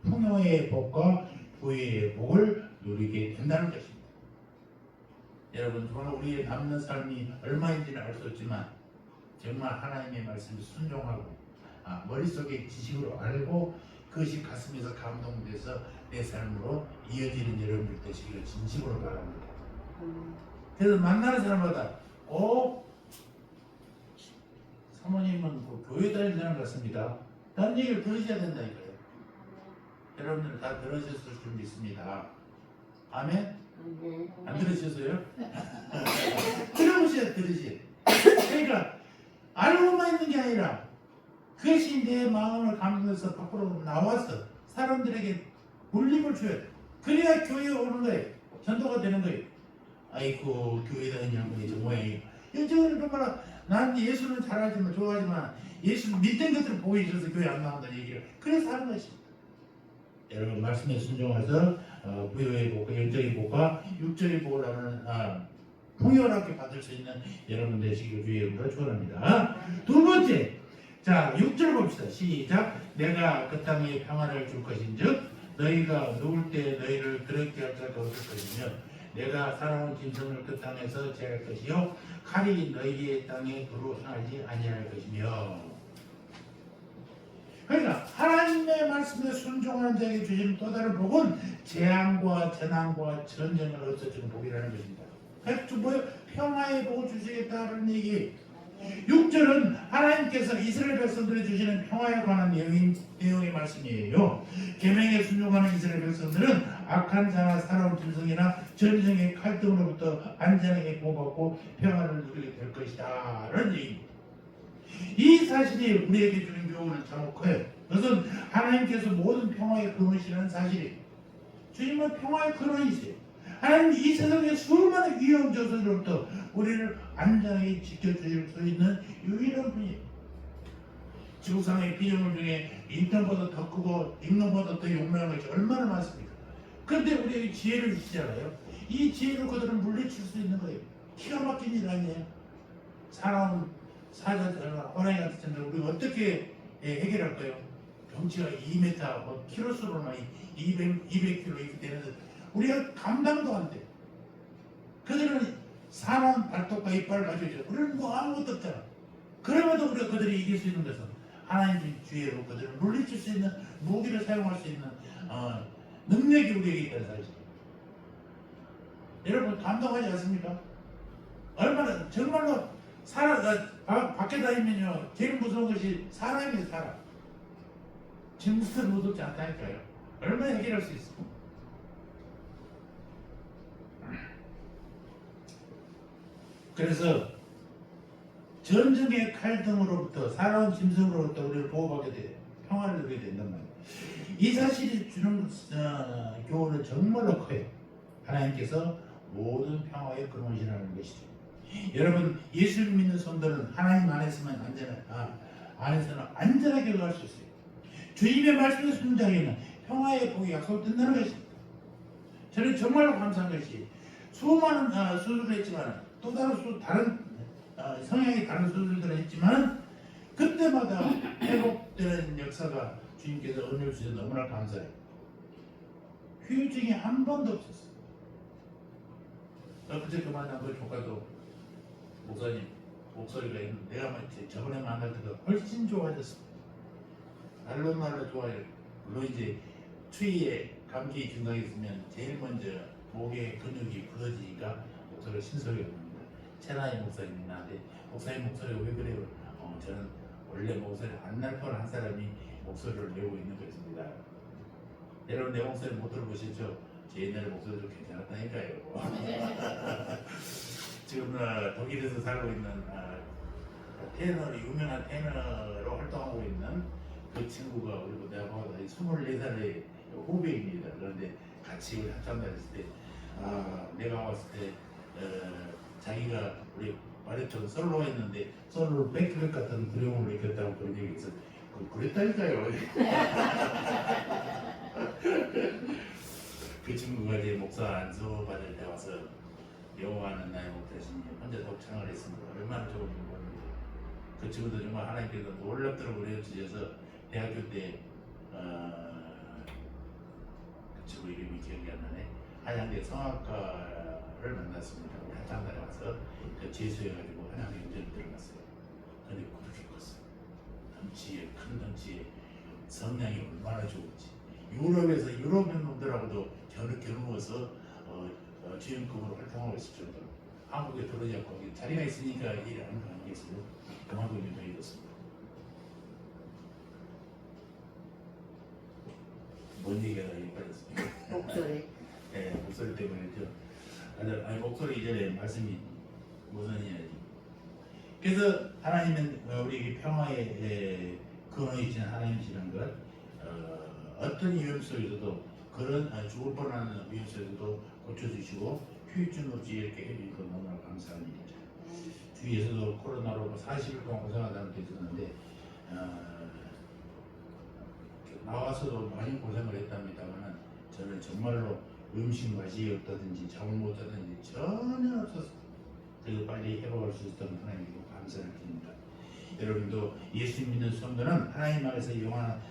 풍요의 복과 부의 복을 누리게 된다는 것입니다. 여러분 정말 우리의 남는 삶이 얼마인지는 알 수 없지만 정말 하나님의 말씀에 순종하고 머릿속에 지식으로 알고 그것이 가슴에서 감동돼서 내 삶으로 이어지는 여러분들 되시기를 진심으로 바랍니다. 그래서 만나는 사람마다 꼭 사모님은 그 교회 다니는 사람 같습니다. 다른 얘기를 들으셔야 된다니까요. 여러분들 다 들으셨을 줄 믿습니다. 아멘? 안 들으셨어요? 들어보셔야 들으셔야. 그러니까 알고만 있는 게 아니라 그것이 내 마음을 감동해서 밖으로 나와서 사람들에게 울림을 줘야 돼. 그래야 교회에 오는 거예요. 전도가 되는 거예요. 아이고 교회 다니는 양반이 저 모양이에요. 저는 정말 난 예수는 잘 알지만 좋아하지만 예수 믿는 것들을 보고 있어서 교회 안 나온다는 얘기를 그래서 하는 것입니다. 여러분 말씀에 순종해서 부의 복과 영적인 복과 육적인 복을 하는 풍요롭게 받을 수 있는 여러분 되시길 주의 이름으로 축원합니다. 두 번째, 자 6절 봅시다. 시작. 내가 그 땅에 평안을 줄 것인즉 너희가 누울 때 너희를 그렇게 할 자가 없을 것이며 내가 살아온 짐승을 그 땅에서 제할 것이요 칼이 너희의 땅에 두루 행하지 아니할 것이며. 그러니까 하나님의 말씀에 순종하는 자에게 주시는 또 다른 복은 재앙과 재난과 전쟁을 없애주는 복이라는 것입니다. 그래서 뭐예요? 평화의 복을 주시겠다는 얘기. 6절은 하나님께서 이스라엘 백성들에 주시는 평화에 관한 내용의 말씀이에요. 계명에 순종하는 이스라엘 백성들은 악한 자나 살아온 짐승이나 전쟁의 칼등으로부터 안전하게 보호받고 평화를 누리게 될 것이다 라는 얘기입니다. 이 사실이 우리에게 주는 교훈은 참 커요. 그것은 하나님께서 모든 평화의 근원이라는 사실이에요. 주님은 평화의 근원이세요. 하나님 이 세상의 수많은 위험 조선으로부터 우리를 안전하게 지켜주실 수 있는 유일한 분이에요. 지구상의 피조물 중에 인간보다 더 크고 인간보다 더 용맹한 것이 얼마나 많습니까? 그런데 우리에게 지혜를 주시잖아요. 이 지혜로 그들은 물리칠 수 있는 거예요. 기가 막힌 일 아니에요. 사나운 사자들과 호랑이 같은 자들 우리가 어떻게 해결할까요? 병치가 2m, 뭐 키로수로나 200kg 이렇게 되는데 우리가 감당도 안 돼. 그들은 사나운 발톱과 이빨을 가지고 있죠. 우리는 뭐 아무것도 없잖아. 그럼에도 우리가 그들이 이길 수 있는 것은 하나님의 주의로 그들을 물리칠 수 있는 무기를 사용할 수 있는 능력이 우리에게 있다는 사실입니다. 여러분 감동하지 않습니까? 얼마나 정말로 밖에 다니면요 제일 무서운 것이 사람이에요. 사람. 짐승은 무섭지 않다니까요. 얼마나 해결할 수 있어. 그래서 전쟁의 칼등으로부터 살아온 짐승으로부터 우리를 보호받게 돼 평화를 누리게 된단 말이에요. 이 사실이 주는 교훈은 정말로 커요. 하나님께서 모든 평화의 근원이라는 것이죠. 여러분 예수를 믿는 성도는 하나님 안에서는 안전하게 갈 수 있어요. 주님의 말씀에 순종하기는 평화의 복이 약속된다는 것입니다. 저는 정말로 감사한 것이 수많은 수술을 했지만 또 다른 성향이 다른 수술들을 했지만 그때마다 회복되는 역사가 주님께서 은혜를 주셔서 너무나 감사해요. 후유증이 한 번도 없었어요. 그때 그 만난 그 조카도 목사님 목소리가 있는데 내가 저번에 만날 때가 훨씬 좋아졌어. 날로 좋아요. 물론 이제 추위에 감기 증상이 있으면 제일 먼저 목의 근육이 부러지니까 목소리가 신소리가 납니다. 채나이 목사님이 나한테 목사님 목소리가 왜 그래요? 저는 원래 목소리 안 날 뻔한 사람이 목소리를 내고 있는 것입니다. 여러분 내 목소리 못 들어보셨죠? 제 옛날 목소리 좀 괜찮았다니까요. 지금 독일에서 살고 있는 유명한 테너로 활동하고 있는 그 친구가 우리 내가 보다 24살의 후배입니다. 그런데 같이 우리 합창 다녔을 때 내가 왔을 때 자기가 우리 바리톤 솔로 했는데 솔로를 뺏길 것 같은 두려움을 느꼈다고 그런 얘기 있어. 그랬다니까요. 그 친구가 이제 목사 안수 받을 때 와서 여호와는 나의 목자시니 혼자 독창을 했습니다. 얼마나 좋은 겁니다. 그 친구도 정말 하나님께서 놀랍도록 은혜 주셔서 대학교 때 그 친구 이름이 기억이 안 나네. 한양대 성악과를 만났습니다. 우리 한양대에 와서 재수해가지고 한양대 연전을 들어갔어요. 근데 그렇게 컸어요. 큰 덩치에 성량이 얼마나 좋은지. 유럽 놈들하고도 겨누어서 주연급으로 활동하고 있을 정도로 한국에 들어오지 않고 자리가 있으니까 일을 하는 거 아니겠어요? 그만큼 유명이 됐습니다. 뭔 얘기가 다 빠졌습니까? 목소리. 네, 목소리 때문이죠. 아니 목소리 이전에 말씀이 무슨 이야기? 그래서 하나님은 우리 평화의 근원이신 하나님이시라는 걸 어떤 위험 속에서도 그런 죽을 뻔하는 위험 속에서도 고쳐주시고 후유증 없이 이렇게 해주니까 너무나 감사한 일이죠. 주위에서도 코로나로 40일 동안 고생하다는 게 있었는데 나와서도 많이 고생을 했답니다만 저는 정말로 음식 맛이 없다든지 잠을 못 자든지 전혀 없었어요. 그리고 빨리 회복할 수 있었던 하나님께 감사를 드립니다. 여러분도 예수 믿는 성도는 하나님 안에서 영원한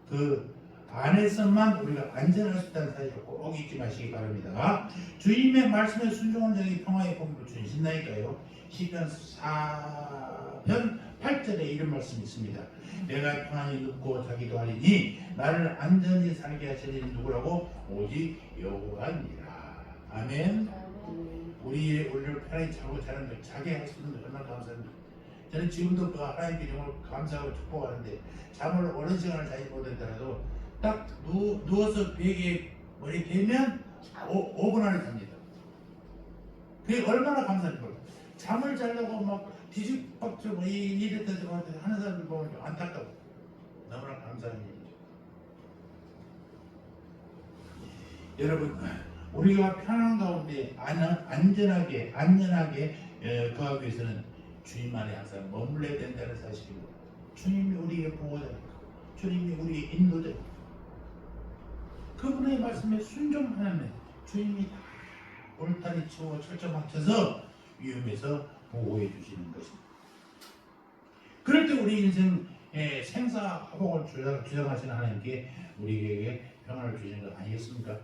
그 안에서만 우리가 안전할 수 있다는 사실을 꼭 잊지 마시기 바랍니다. 주님의 말씀에 순종한 자에게 평화의 복을 주신다니까요. 시편 4편 8절에 이런 말씀이 있습니다. 내가 평안히 눕고 자기도 하리니 나를 안전히 살게 하시는 누구라고? 오직 여호와니라. 아멘. 우리를 편하게 자고 자는 것 자기 할 수 있는 것 얼마나 감사합니다. 저는 지금도 그 하나님께 정말 감사하고 축복하는데 잠을 오랜 시간을 자지 못하더라도 딱 누워서 베개에 머리 대면 5분 안에 잡니다. 그게 얼마나 감사한 거예요. 잠을 자려고 막 뒤죽박죽 이랬다 저랬다 하는 사람들 보면 안타까워. 너무나 감사한 일이죠. 여러분 우리가 편한 가운데 안전하게 거하기 위해서는 주님 안에 항상 머물러야 된다는 사실입니다. 주님이 우리의 보호자이고 주님이 우리의 인도자이고 그분의 말씀에 순종하는 주님이 다 울타리 치고 철저 맞춰서 위험에서 보호해 주시는 것입니다. 그럴 때 우리 인생 생사화복을 주장하시는 하나님께 우리에게 평안을 주시는 것 아니겠습니까?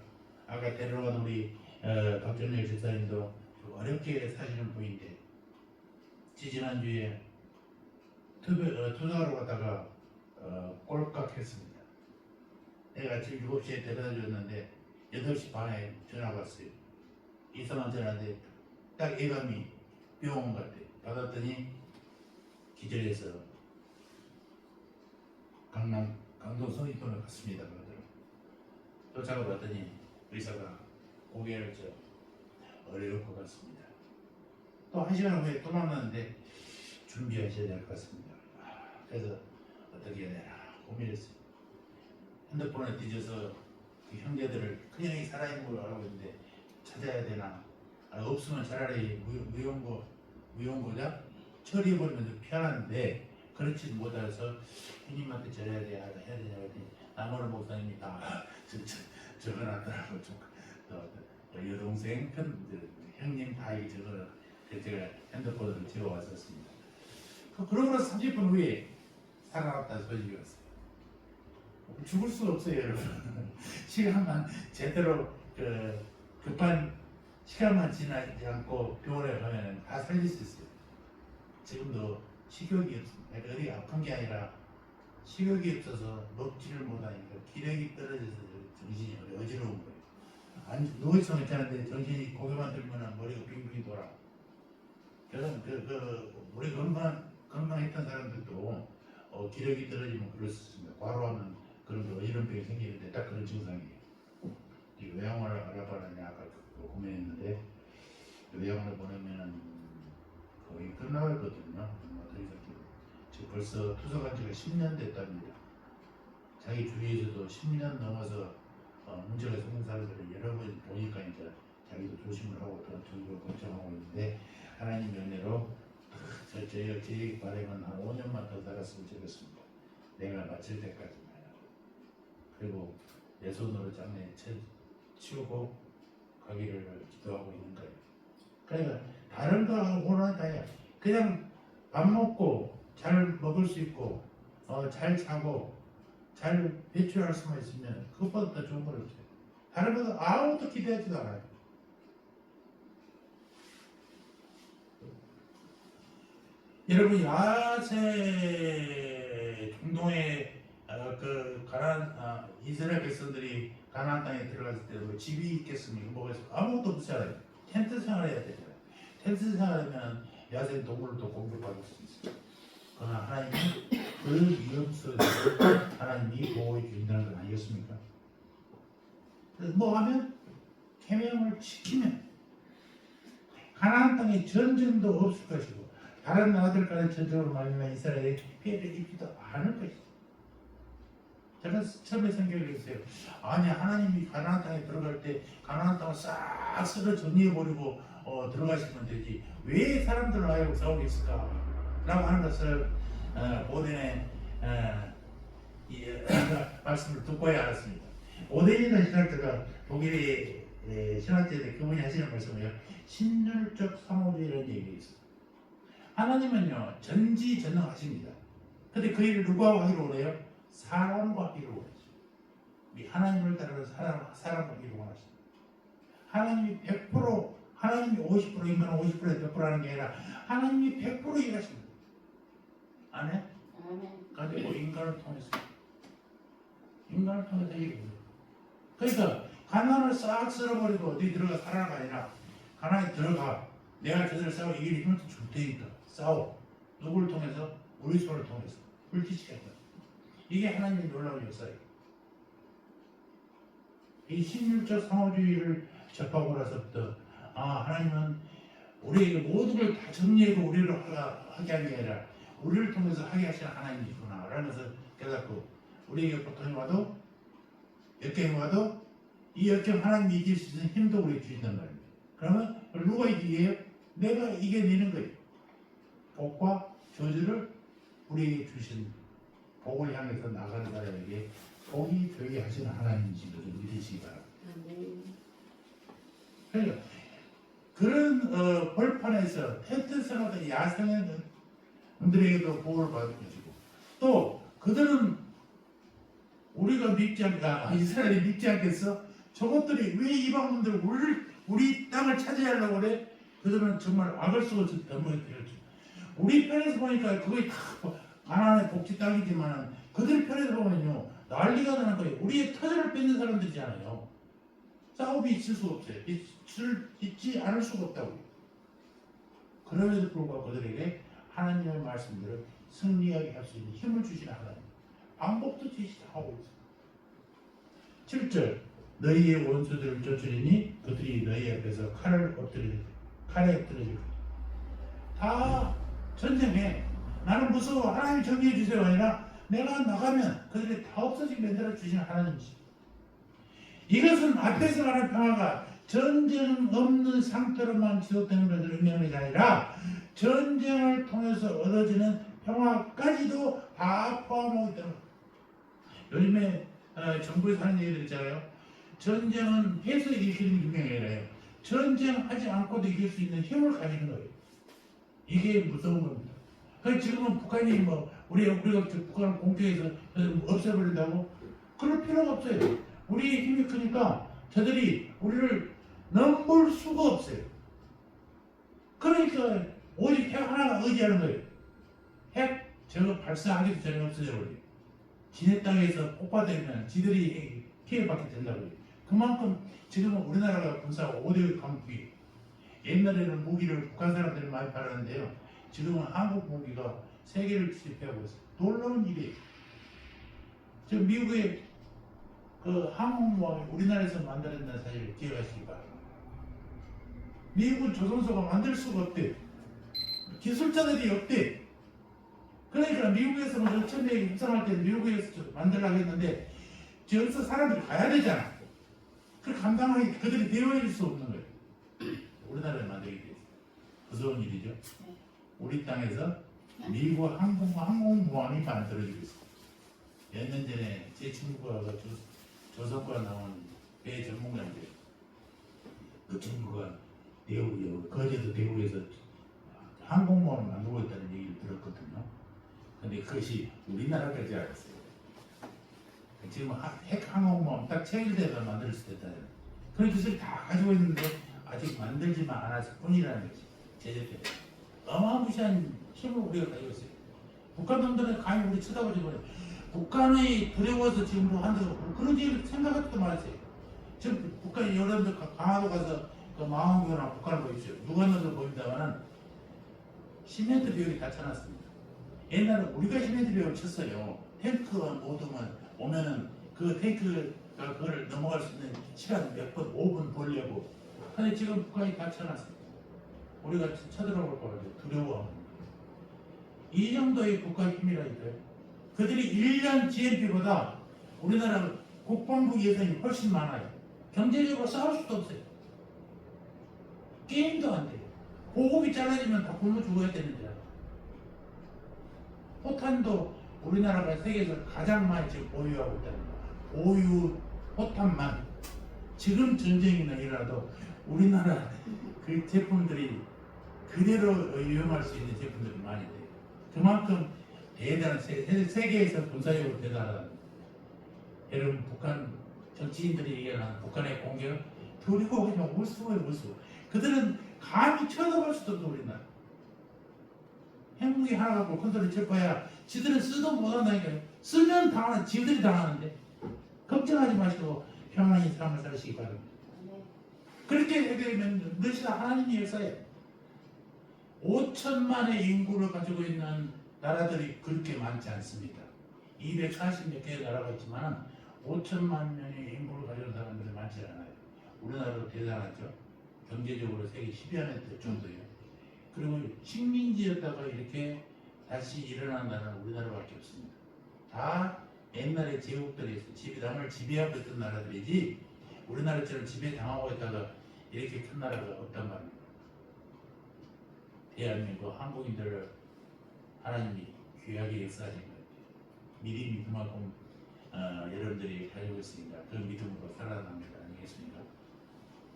아까 데려간 우리 박정일 집사님도 어렵게 사시는 분인데 지지난주에 투자하러 가다가 꼴깍했습니다. 내가 아침 7시에 데려다 줬는데 8시 반에 전화가 왔어요. 이상한 전화인데 딱 예감이 병원 갔대. 받았더니 기절해서 강동 성인병원에 갔습니다. 도착을 봤더니 의사가 고개를 어려울 것 같습니다. 또 1시간 후에 또 만났는데 준비하셔야 될 것 같습니다. 그래서 어떻게 해야 되나 고민했어요. 핸드폰에 뒤져서 그 형제들을 그냥 살아있는 걸 알고 있는데 찾아야 되나, 없으면 차라리 무용고자 처리해버리면 좀 편한데 그렇지 못해서 형님한테 전해야 돼야 해야 되냐 했더니 나무를 목사님이 다 적어놨더라고. 여동생 형님 다 이게 적어 제가 핸드폰으로 찍어왔었습니다. 그러고 나서 30분 후에 살아났다는 소식이 왔어요. 죽을 수가 없어요, 여러분. 시간만 제대로 급한 시간만 지나지 않고 병원에 가면 다 살릴 수 있어요. 지금도 식욕이 없습니다. 어디 아픈 게 아니라 식욕이 없어서 먹지를 못하니까 기력이 떨어져서 정신이 어지러운 거예요. 누워있으면 괜찮은데 정신이 고개만 들면 머리가 빙빙 돌아. 그래서 우리 건강했던 사람들도 기력이 떨어지면 그럴 수 있습니다. 과로하면 그런 어지럼병이 생기는데 딱 그런 증상이에요. 이 외양을 알아봐라냐 아까 고민했는데 외양을 보내면 거의 끝나거든요. 지금 벌써 투석한 지가 10년 됐답니다. 자기 주위에서도 10년 넘어서 문제가 생긴 사람들을 여러 번 보니까 이제 자기도 조심을 하고 또 저도 걱정하고 있는데 하나님 은혜로 제 바람은 한 5년만 더 살았으면 좋겠습니다. 내가 마칠 때까지만. 그리고 내 손으로 장례 치우고 가기를 기도하고 있는 거예요. 그러니까 다른 거하고는 다야. 그냥 밥 먹고 잘 먹을 수 있고 잘 자고 잘 배출할 수만 있으면 그것보다 더 좋은 건 없어요. 다른 것도 아무것도 기대하지도 않아요. 여러분 야세 중동에 이스라엘 백성들이 가나안 땅에 들어갔을 때 뭐 집이 있겠습니까? 뭐가 있어? 아무것도 없잖아요. 텐트 생활해야 되잖아요. 텐트 생활하면 야생 동물도 공격받을 수 있어요. 그러나 하나님은 그 위험 속에서 하나님이 보호해 주신다는 건 아니겠습니까? 그래서 뭐 하면 계명을 지키면 가나안 땅에 전쟁도 없을 것이고 다른 나라들 간의 전쟁으로 말미암아 이스라엘이 피해를 입지도 않을 것이다. 제가 처음에 생각을 했어요. 아니 하나님이 가나안 땅에 들어갈 때 가나안 땅을 싹 쓸어 정리해버리고 들어가시면 되지 왜 사람들을 알고 싸우겠을까? 라고 하는 것을 오덴의 말씀을 듣고야 알았습니다. 오덴이라는 신학자가 독일의 신학자인데 그분이 하시는 말씀은요. 신율적 상호주의라는 얘기가 있어요. 하나님은요 전지전능하십니다. 근데 그 일을 누구하고 하기로 원해요? 사람과 하기로 원하죠. 하나님을 따르는 사람과 하기로 원하십니다. 하나님이 100% 하나님이 50% 인간은 50%에 100% 하는 게 아니라 하나님이 100% 일하십니다. 아멘? 그런데 인간을 통해서 일해요. 그러니까 가나안을 싹 쓸어버리고 어디 들어가 살아가 아니라 가나안에 들어가 내가 저들을 싸워 이길 힘을 줄 테니까 싸워. 누구를 통해서? 우리 손을 통해서 불티시켰다. 이게 하나님의 놀라운 역사예요. 이 신율적 상호주의를 접하고 나서부터 하나님은 우리에게 모든 걸 다 정리하고 우리를 하게 하는 게 아니라 우리를 통해서 하게 하시는 하나님이구나 라는 것을 깨닫고 우리에게 고통이 와도 역경이 와도 이 역경 하나님이 이길 수 있는 힘도 우리에게 주신단 말입니다. 그러면 누가 이기게요? 내가 이겨내는 거예요. 복과 저주를 우리에게 주신 복을 향해서 나가는 사람에게 복이 되게 하시는 하나님이신 것을 믿으시기 바랍니다. 그러니까 그런 벌판에서 텐트 생활하던 야생인들에게도 복을 받을 것이고 또 그들은 우리가 믿지 않겠다. 이스라엘이 믿지 않겠어? 저것들이 왜 이방인들 우리 땅을 차지하려고 그래? 그들은 정말 악을 쓰고 덤벙이 되었죠. 우리 편에서 보니까 그게 다 가나안의 복지 땅이지만 그들 편에서 보면요 난리가 나는 거예요. 우리의 터전을 뺏는 사람들이잖아요. 싸움이 있을 수가 없어요. 있지 않을 수가 없다고요. 그럼에도 불구하고 그들에게 하나님의 말씀대로 승리하게 할 수 있는 힘을 주시는 하나님. 방법도 제시하고 있어요. 7절 너희의 원수들을 쫓으리니 그들이 너희 앞에서 칼에 엎드려질 다 전쟁해. 나는 무서워. 하나님 정리해 주세요. 아니라 내가 나가면 그들이 다 없어지게 만들어 주시는 하나님이시. 이것은 앞에서 말한 평화가 전쟁 없는 상태로만 지속되는 것을 의미하는 것이 아니라 전쟁을 통해서 얻어지는 평화까지도 다 포함하고 있다는 거예요. 요즘에 정부에서 하는 얘기들 있잖아요. 전쟁은 해서 이기는 유명해요. 전쟁하지 않고도 이길 수 있는 힘을 가지는 거예요. 이게 무서운 겁니다. 그래서 지금은 북한이 우리가 북한을 공격해서 없애버린다고? 그럴 필요가 없어요. 우리의 힘이 크니까 저들이 우리를 넘볼 수가 없어요. 그러니까 오직 핵 하나가 의지하는 거예요. 핵 저거 발사하기도 전에 없어져버려요. 지네 땅에서 폭파되면 지들이 피해받게 된다고요. 그만큼 지금은 우리나라가 군사가 5대 강국이 옛날에는 무기를 북한 사람들이 많이 팔았는데요. 지금은 한국 무기가 세계를 지배하고 있어요. 놀라운 일이에요. 지금 미국의 그 항공모함이 우리나라에서 만들어진다는 사실을 기억하시기 바랍니다. 미국은 조선소가 만들 수가 없대. 기술자들이 없대. 그러니까 미국에서 먼저 처음에 협상할 때 미국에서 만들려고 했는데 여기서 사람들이 가야 되잖아. 그 감당하기 그들이 대응할 수 없는 거예요. 우리나라에 만들게 돼 있어요. 무서운 일이죠. 우리 땅에서 미국 항공모함이 만들어지고 있어요. 몇 년 전에 제 친구가 조선과 나온 배 전문가인데 그 친구가 거제도 대구에서 항공모함을 만들고 있다는 얘기를 들었거든요. 근데 그것이 우리나라까지 알았어요. 지금 핵 항공모함 딱 체결돼서 만들 수 있다는 그런 기술이 다 가지고 있는데 아직 만들지만 않았을 뿐이라는 것이 제재때 어마무시한 힘을 우리가 가지고 있어요. 북한 놈들은 감히 우리 쳐다보지 못해요. 북한이 두려워서 지금 뭐 한다고 그런 얘기를 생각하지도 말았어요. 지금 북한이 여러분들 강화도 가서 그 망원경이나 북한을 보십시오. 누가 보입니다만은 시멘트 벽이 다 쳐놨습니다. 옛날에 우리가 시멘트 벽을 쳤어요. 탱크와 모두만 오면은 그 탱크가 그걸 넘어갈 수 있는 시간 몇 번, 5분 벌려고. 근데 지금 북한이 다 쳐놨습니다. 우리가 쳐들어볼 거라고 두려워합니다. 이 정도의 국가의 힘이라니까요. 그들이 1년 GNP보다 우리나라 국방부 예산이 훨씬 많아요. 경제적으로 싸울 수도 없어요. 게임도 안 돼요. 보급이 잘라지면 다 굶어 죽어야 되는데. 포탄도 우리나라가 세계에서 가장 많이 지금 보유하고 있다는 거예요. 보유 포탄만. 지금 전쟁이나 일어나도 우리나라 그 제품들이 그대로 이용할 수 있는 제품들이 많이 돼요. 그만큼 대단한 세계에서 군사력으로 대단하다. 여러분 북한 정치인들이 얘기하는 북한의 공격 두려워하지만 우스워요. 그들은 감히 쳐다볼 수도 없고 우리나라. 핵무기 하나 갖고 큰 소리 칠 거야. 지들은 쓰도 못한다니까요. 쓰면 당하는 지들이 당하는데 걱정하지 마시고 평안히 삶을 사시기 바랍니다. 그렇게 되면 무엇이나 하나님의 역사에 5천만의 인구를 가지고 있는 나라들이 그렇게 많지 않습니다. 240몇 개의 나라가 있지만 5천만 명의 인구를 가지고 있는 사람들이 많지 않아요. 우리나라도 대단하죠. 경제적으로 세계 10여 년 정도예요. 그리고 식민지였다가 이렇게 다시 일어난 나라는 우리나라밖에 없습니다. 다 옛날에 제국들이 남을 지배하고 있던 나라들이지 우리나라처럼 지배당하고 있다가 이렇게 큰 나라가 없단 말입니다. 대한민국 한국인들을 하나님이 귀하게 역사하신 것 같아요. 믿음이 그만큼 여러분들이 가지고 있으니까 그 믿음으로 살아납니다. 아니겠습니까?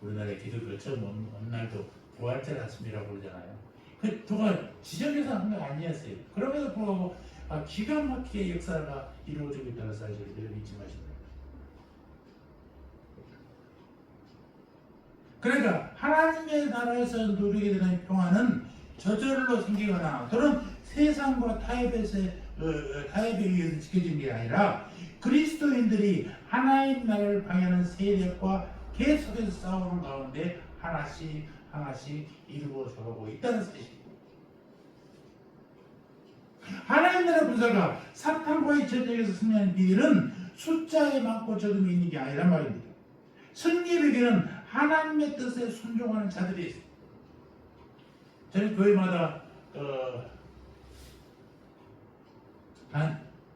우리나라의 기독교가 처음 온 날도 부활절 아침이라고 그러잖아요. 그 누가 지정해서 한 거 아니었어요. 그럼에도 불구하고 기가 막히게 역사가 이루어지고 있다는 사실을 늘 잊지 마십니다. 그러니까 하나님의 나라에서 누리게 되는 평화는 저절로 생기거나 또는 세상과 타협에 의해서 지켜진 게 아니라 그리스도인들이 하나님 나라를 방해하는 세력과 계속해서 싸우는 가운데 하나씩 이루어져 가고 있다는 사실입니다. 하나님 나라 군사가 사탄과의 전쟁에서 승리하는 비결은 숫자에 맞고 적음이 있는 게 아니란 말입니다. 승리의 비결은 하나님의 뜻에 순종하는 자들이 있어요. 저희 교회마다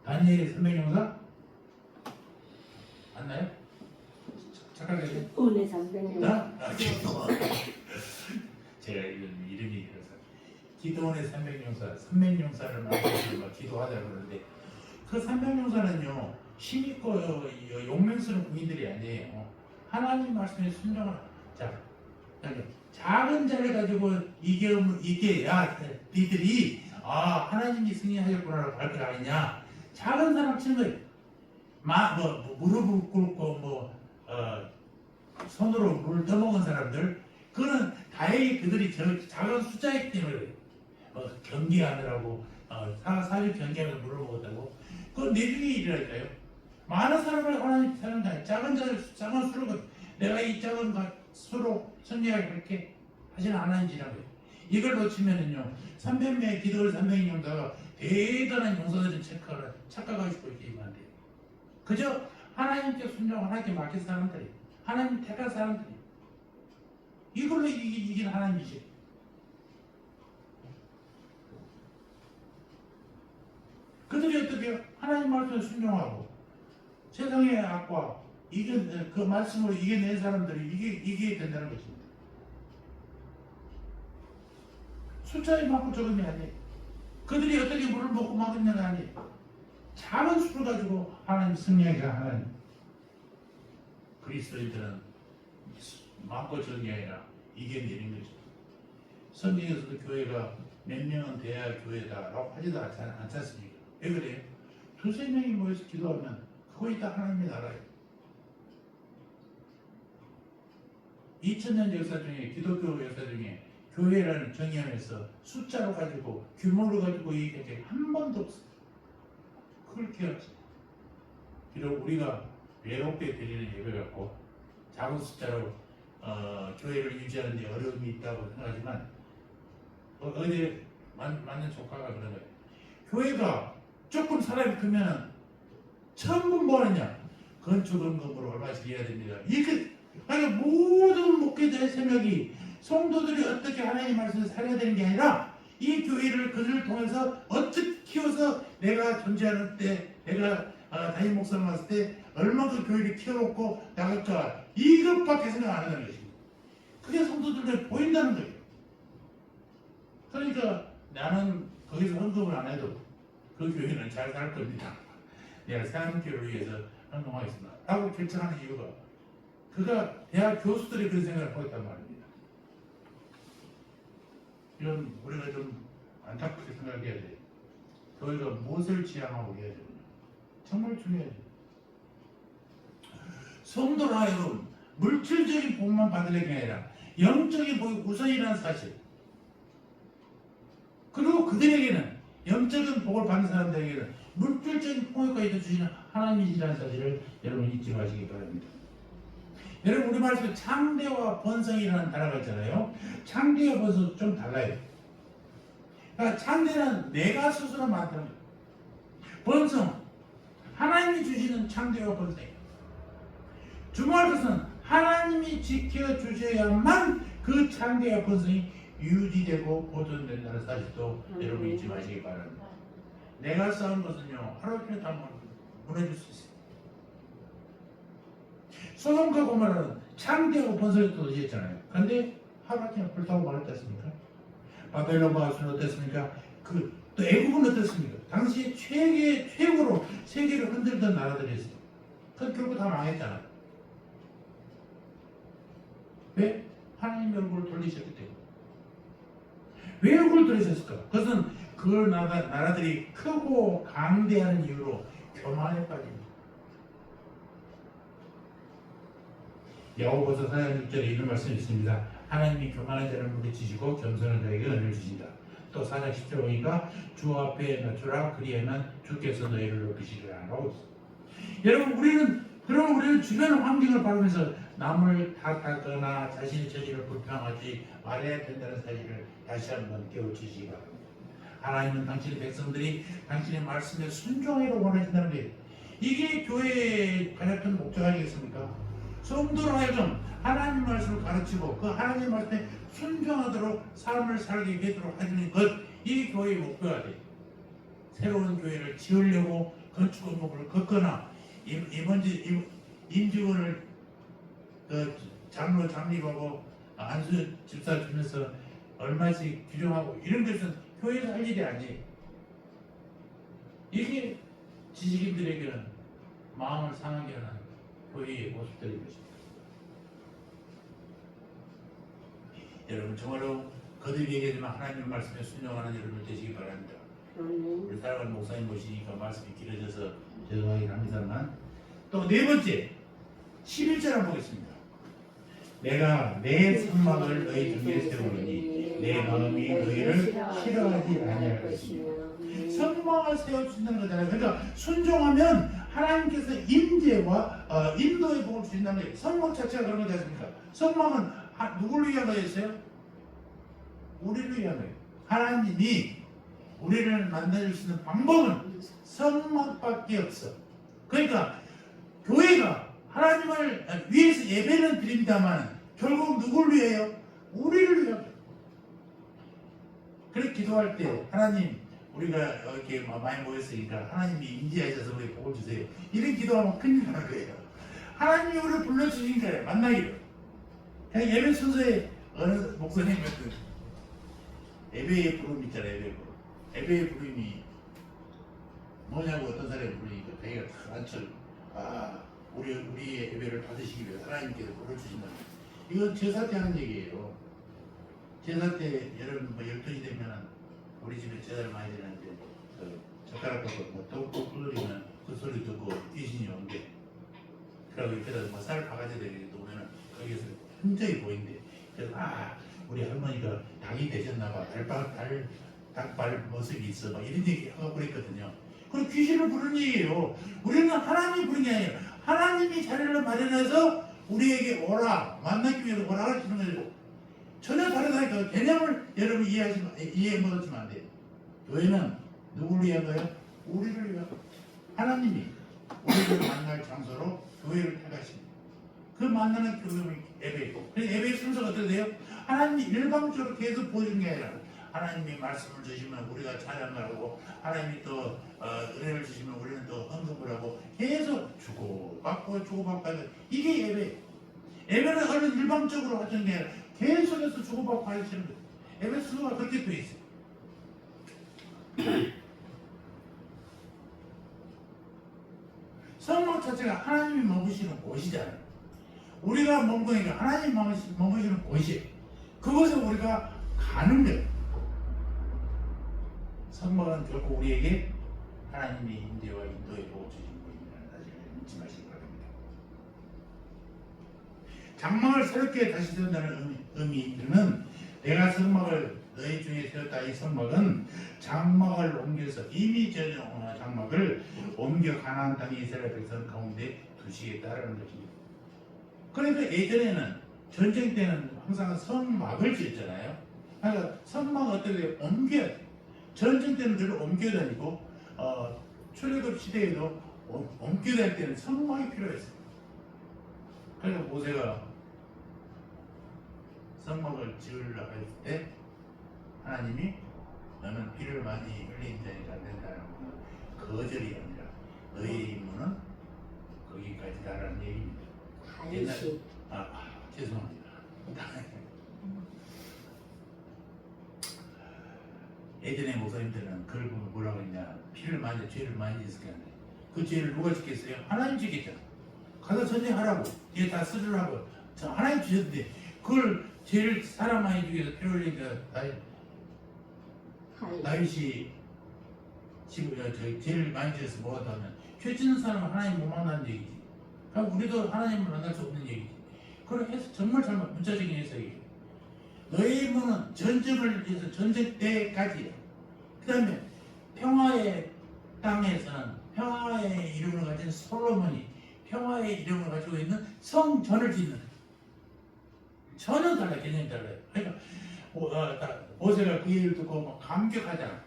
다니엘의 300용사 맞나요? 착각하세요? 오늘 300명. 제가 이름이 그래서 기도원의 300용사를 만들어서 기도하자 그러는데 그 300용사는요 힘 있고 용맹스러운 국민들이 아니에요. 하나님 말씀에 순종을 작은 자를 가지고 이겨야 니들이 하나님이 승리하셨구나라고 할 거 아니냐. 작은 사람 치는 거예요. 무릎을 꿇고 손으로 물을 떠먹은 사람들 그거는 다행히 그들이 작은 숫자이기 때문에 경기하느라고 사실 경기하면서 물을 먹었다고 그건 내 중에 일이랄까요. 많은 사람을 하나님 사는 게 작은 수로 내가 이 작은 수로 승리하게 그렇게 하시는 하나님이라는 거예요. 이걸 놓치면은요 300명의 기도를 300명다가 대단한 용사들은 착각하시고 이렇게 하면 안 돼요. 그저 하나님께 순종 하나님께 맡긴 사람들이 하나님 택한 사람들이 이걸로 이긴 하나님이지. 그들이 어떻게 하나님 말씀에 순종하고 세상의 악과 그 말씀으로 이겨낸 사람들이 이기게 된다는 것입니다. 숫자에 맞고 적음이 아니에요. 그들이 어떻게 물을 먹고 막았냐가 아니에요. 작은 수를 가지고 하나님 승리하게 하나님. 그리스도인들은 맞고 적은 게 아니라 이겨내는 거죠. 성경에서도 교회가 몇 명은 돼야 교회다라고 하지도 않지 않습니까? 왜 그래요? 두세 명이 모여서 기도하면 그거 다 하나님의 나라예요. 2000년 역사 중에 기독교 역사 중에 교회라는 정의하면서 숫자로 가지고 규모로 가지고 얘기한 적이 한 번도 없어요. 그걸 기억하지. 비록 우리가 외롭게 드리는 예배 갖고 작은 숫자로 교회를 유지하는 데 어려움이 있다고 생각하지만 어제 맞는 조카가 그런 거예요. 교회가 조금 사람이 크면 처음 뭐 하느냐? 건축은 건물을 얼마 지어야 됩니다. 이렇게 모든 목회자의 생각이 성도들이 어떻게 하나님의 말씀을 살아야 되는 게 아니라 이 교회를 그들을 통해서 어떻게 키워서 내가 존재하는 때 내가 담임 목사를 왔을 때 얼마나 그 교회를 키워놓고 나갈까 이것밖에 생각 안 한다는 것입니다. 그게 성도들에 보인다는 거예요. 그러니까 나는 거기서 헌금을 안 해도 그 교회는 잘 살 겁니다. 내가 사람교회를 위해서 헌금하겠습니다. 라고 결정하는 이유가 그가 대학 교수들이 그런 생각을 하고 있단 말입니다. 이런 우리가 좀 안타깝게 생각해야 돼요. 교회가 무엇을 지향하고 해야 되느냐. 정말 중요해요. 성도로 하여금 물질적인 복만 받으려는 게 아니라 영적인 복이 우선이라는 사실. 그리고 그들에게는 영적인 복을 받는 사람들에게는 물질적인 폭력까지도 주시는 하나님이시라는 사실을 여러분 잊지 마시기 바랍니다. 여러분 우리 말씀에 창대와 번성이라는 단어가 있잖아요. 창대와 번성은 좀 달라요. 그러니까 창대는 내가 스스로 만드는 거예요. 번성, 하나님이 주시는 창대와 번성이에요. 중요한 것은 하나님이 지켜주셔야만 그 창대와 번성이 유지되고 보존된다는 사실도 여러분 잊지 마시기 바랍니다. 내가 쌓은 것은요 하루 이틀 다 무너질 수 있어요. 소돔과 고모라는 창대하고 번성이 떨어졌잖아요. 그런데 하루아침에 불타고 말았지 않습니까? 바벨론 바벨론은 어땠습니까? 또 애국은 어땠습니까? 당시에 최고로 세계를 흔들던 나라들이었어요. 그 결국 다 망했잖아요. 왜? 하나님의 얼굴을 돌리셨기 때문에. 왜 얼굴을 돌리셨을까? 그것은 그 나라들이 크고 강대하는 이유로 교만에 빠집니다. 야고보서 4장 6절에 이런 말씀이 있습니다. 하나님이 교만한 자를 물리치시고 겸손한 자에게 은혜를 주신다. 또 4장 10절 보니까 주 앞에 낮추라 그리하면 주께서 너희를 높이시리라 라고 있습니다. 여러분 우리는 주변 환경을 바라면서 남을 탓하거나 자신의 처지를 불평하지 말아야 된다는 사실을 다시 한번 깨우치시기 바랍니다. 하나님은 당신의 백성들이 당신의 말씀에 순종하기를 원하신다는 거예요. 이게 교회의 가장 큰 목적 아니겠습니까? 성도로 하여금 하나님 말씀을 가르치고 그 하나님 말씀에 순종하도록 삶을 살게 되도록 하는 것, 이 교회의 목표가 돼요. 새로운 교회를 지으려고 건축 공목을 걷거나 임직원을 장로 장립하고 안수 집사 주면서 얼마씩 규정하고 이런 것은 교회에서 할 일이 아니에요. 이게 지식인들에게는 마음을 상하게 하는 교회의 모습들인 것입니다. 여러분 정말로 거듭 얘기하지만 하나님의 말씀에 순종하는 여러분 되시기 바랍니다. 우리 사랑하는 목사님 모시니까 말씀이 길어져서 죄송하긴 합니다만, 또 네 번째 11절 한번 보겠습니다. 내가 내 선막을 너희 중에 세우노니 내 마음이 너희를 싫어하지 아니할 것이며. 선막을 세워주신다는 거잖아요. 그러니까 순종하면 하나님께서 임재와 인도의 복을 주신다는 거예요. 선막 자체가 그런 거지 않습니까? 선막은 누구를 위한 거였어요? 우리를 위한 거예요. 하나님이 우리를 만들어주시는 방법은 선막밖에 없어. 그러니까 교회가 하나님을 위해서 예배는 드립니다만 결국 누구를 위해요? 우리를 위하여. 그렇게 기도할 때 하나님, 우리가 이렇게 많이 모였으니까 하나님이 임재하셔서 우리 복을 주세요. 이런 기도하면 큰일 나는 거예요. 하나님이 우리를 불러주신 거예요. 만나기를. 그냥 예배 순서에 어느 목사님 같은 예배의 부름 있잖아요. 예배 부름. 예배의 부름이 뭐냐고 어떤 사람이 부르니까 자기가 다 앉혀, 우리의 예배를 받으시기 위해 하나님께서 불러주신다. 이건 제사 때 하는 얘기예요. 제사 때 여러분 12시 되면은 우리 집에 제사를 많이 드리는데 젓가락 갖고 떡국 끓이면 그 소리 듣고 귀신이 온대. 그러고 옆에다 쌀 바가지 되게 놓으면은 거기에서 흔적이 보인대. 그래서 우리 할머니가 닭이 되셨나봐. 닭발 모습이 있어. 막 이런 얘기 하고 그랬거든요. 그럼 귀신을 부르는 얘기예요. 우리는 하나님이 부르는 게 아니에요. 하나님이 자리를 마련해서 우리에게 오라, 만나기 위해서 오라를 주는 거죠. 전혀 다르다니까. 개념을 여러분 이해 못하시면 안 돼요. 교회는 누구를 위한 거예요? 우리를 위한 거예요. 하나님이 우리를 만날 장소로 교회를 택하십니다. 그 만나는 교회는 예배이고, 그래서 예배의 순서가 어떻게 돼요? 하나님이 일방적으로 계속 보여주는 게 아니라 하나님이 말씀을 주시면 우리가 찬양을 하고, 하나님이 또 은혜를 주시면 우리는 또 헌금을 하고, 계속 주고받고 주고받고. 이게 예배예요. 예배는 어느 일방적으로 하는 게 아니라 계속해서 주고받고 하시는 거예요. 예배 순서가 그렇게 되어 있어요. 성막 자체가 하나님이 머무시는 곳이잖아요. 우리가 머무니까 하나님이 머무시는 곳이에요. 그곳에 우리가 가는 거예요. 성막은 결코 우리에게 하나님의 임재와 인도에 복을 주신 분이라는 사실을 잊지 마시기 바랍니다. 장막을 새롭게 다시 세운다는 의미는 내가 성막을 너희 중에 세웠다. 이 성막은 장막을 옮겨서 이미 전용한 장막을 옮겨 가나안 땅의 이스라엘 백성 가운데 두시겠다라는 것입니다. 그러니까 예전에는 전쟁 때는 항상 성막을 지었잖아요. 그러니까 성막을 어떻게 옮겨야 돼. 전쟁 때는 늘 옮겨 다니고 출애굽 시대에도 옮겨 다닐 때는 성막이 필요했어요. 그래서 모세가 성막을 지으려 할 때 하나님이 너는 피를 많이 흘린 자니까 안 된다는 것은 거절이 아니라 너의 임무는 거기까지다라는 얘기입니다. 간식. 죄송합니다. 예전에 목사님들은 그걸 보면 뭐라고 했냐, 죄를 많이 짓을 게 아니라 그 죄를 누가 짓겠어요? 하나님 짓겠죠. 가서 전쟁하라고, 뒤에 다 쓰으라고 하나님 주셨는데 그걸 죄를 사람 많이 주기 위해서 피를 흘리니까 다윗이 죄를 많이 지어서 뭐하다 하면 죄 짓는 사람은 하나님 못 만나는 얘기지. 그럼 우리도 하나님을 만날 수 없는 얘기지. 그렇게 해서 정말 잘못 문자적인 해석이에요. 너의 임무는 전쟁을 위해서 전쟁 때까지야. 그 다음에 평화의 땅에서는 평화의 이름을 가진 솔로몬이 평화의 이름을 가지고 있는 성전을 짓는, 전혀 달라요. 개념이 달라요. 그러니까 모세가 그 얘기를 듣고 막 감격하잖아.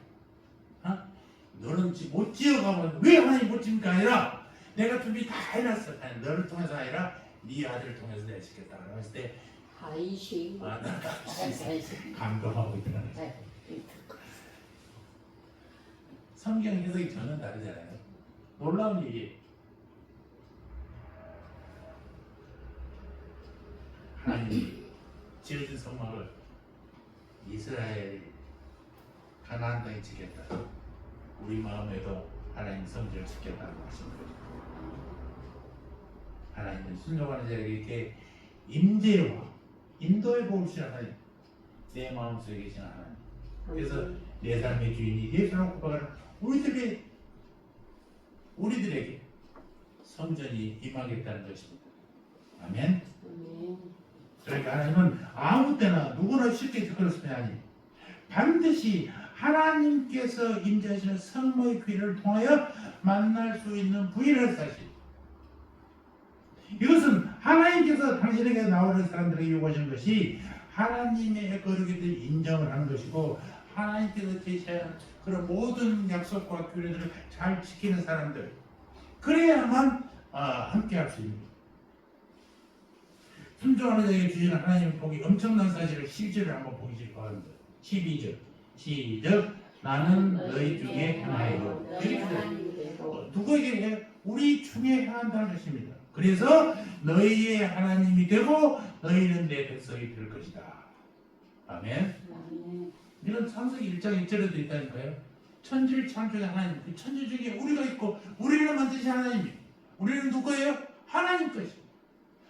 너는 못 지어가면 왜 하나님 못 지니까 아니라 내가 준비 다 해놨어. 아니, 너를 통해서 아니라 네 아들을 통해서 내가 지켰다. 그랬을 때 하이시. 나 감동하고 있더라고요. 성경 해석이 전혀 다르잖아요. 놀라운 얘기. 하나님이 지어진 성막을 이스라엘 가나안 땅에 지켰다. 우리 마음에도 하나님 성전을 지켰다고 하신 거죠. 하나님은 순종하는 자에게 이렇게 임재와 인도해 보시는 하나님, 내 마음속에 계신 하나님. 그래서 내 삶의 주인이 예수라고 고백하는 우리들에게 성전이 임하겠다는 것입니다. 아멘. 그러니까 하나님은 아무 때나 누구나 쉽게 그렇으면 아니, 반드시 하나님께서 임재하시는 성모의 귀를 통하여 만날 수 있는 부인을 사실. 이것은 하나님께서 당신에게 나오는 사람들에게 요구하시는 것이 하나님의 거룩을 인정을 하는 것이고, 하나님께서 제시한 그런 모든 약속과 규례들을 잘 지키는 사람들, 그래야만 함께 할 수 있는 거예요. 순종하는 자에게 주시는 하나님의 복이 엄청난 사실을 실제로 한번 보기 바랍니다. 12절 시작. 나는 너희 중에 하나이요. 누구에게 해? 우리 중에 행한다는 것입니다. 그래서 너희의 하나님이 되고 너희는 내 백성이 될 것이다. 아멘. 이런 창세기 1장 1절에도 있다니까요. 천지를 창조한 하나님, 그 천지 중에 우리가 있고 우리를 만드신 하나님이, 우리는 누구예요? 하나님 것이.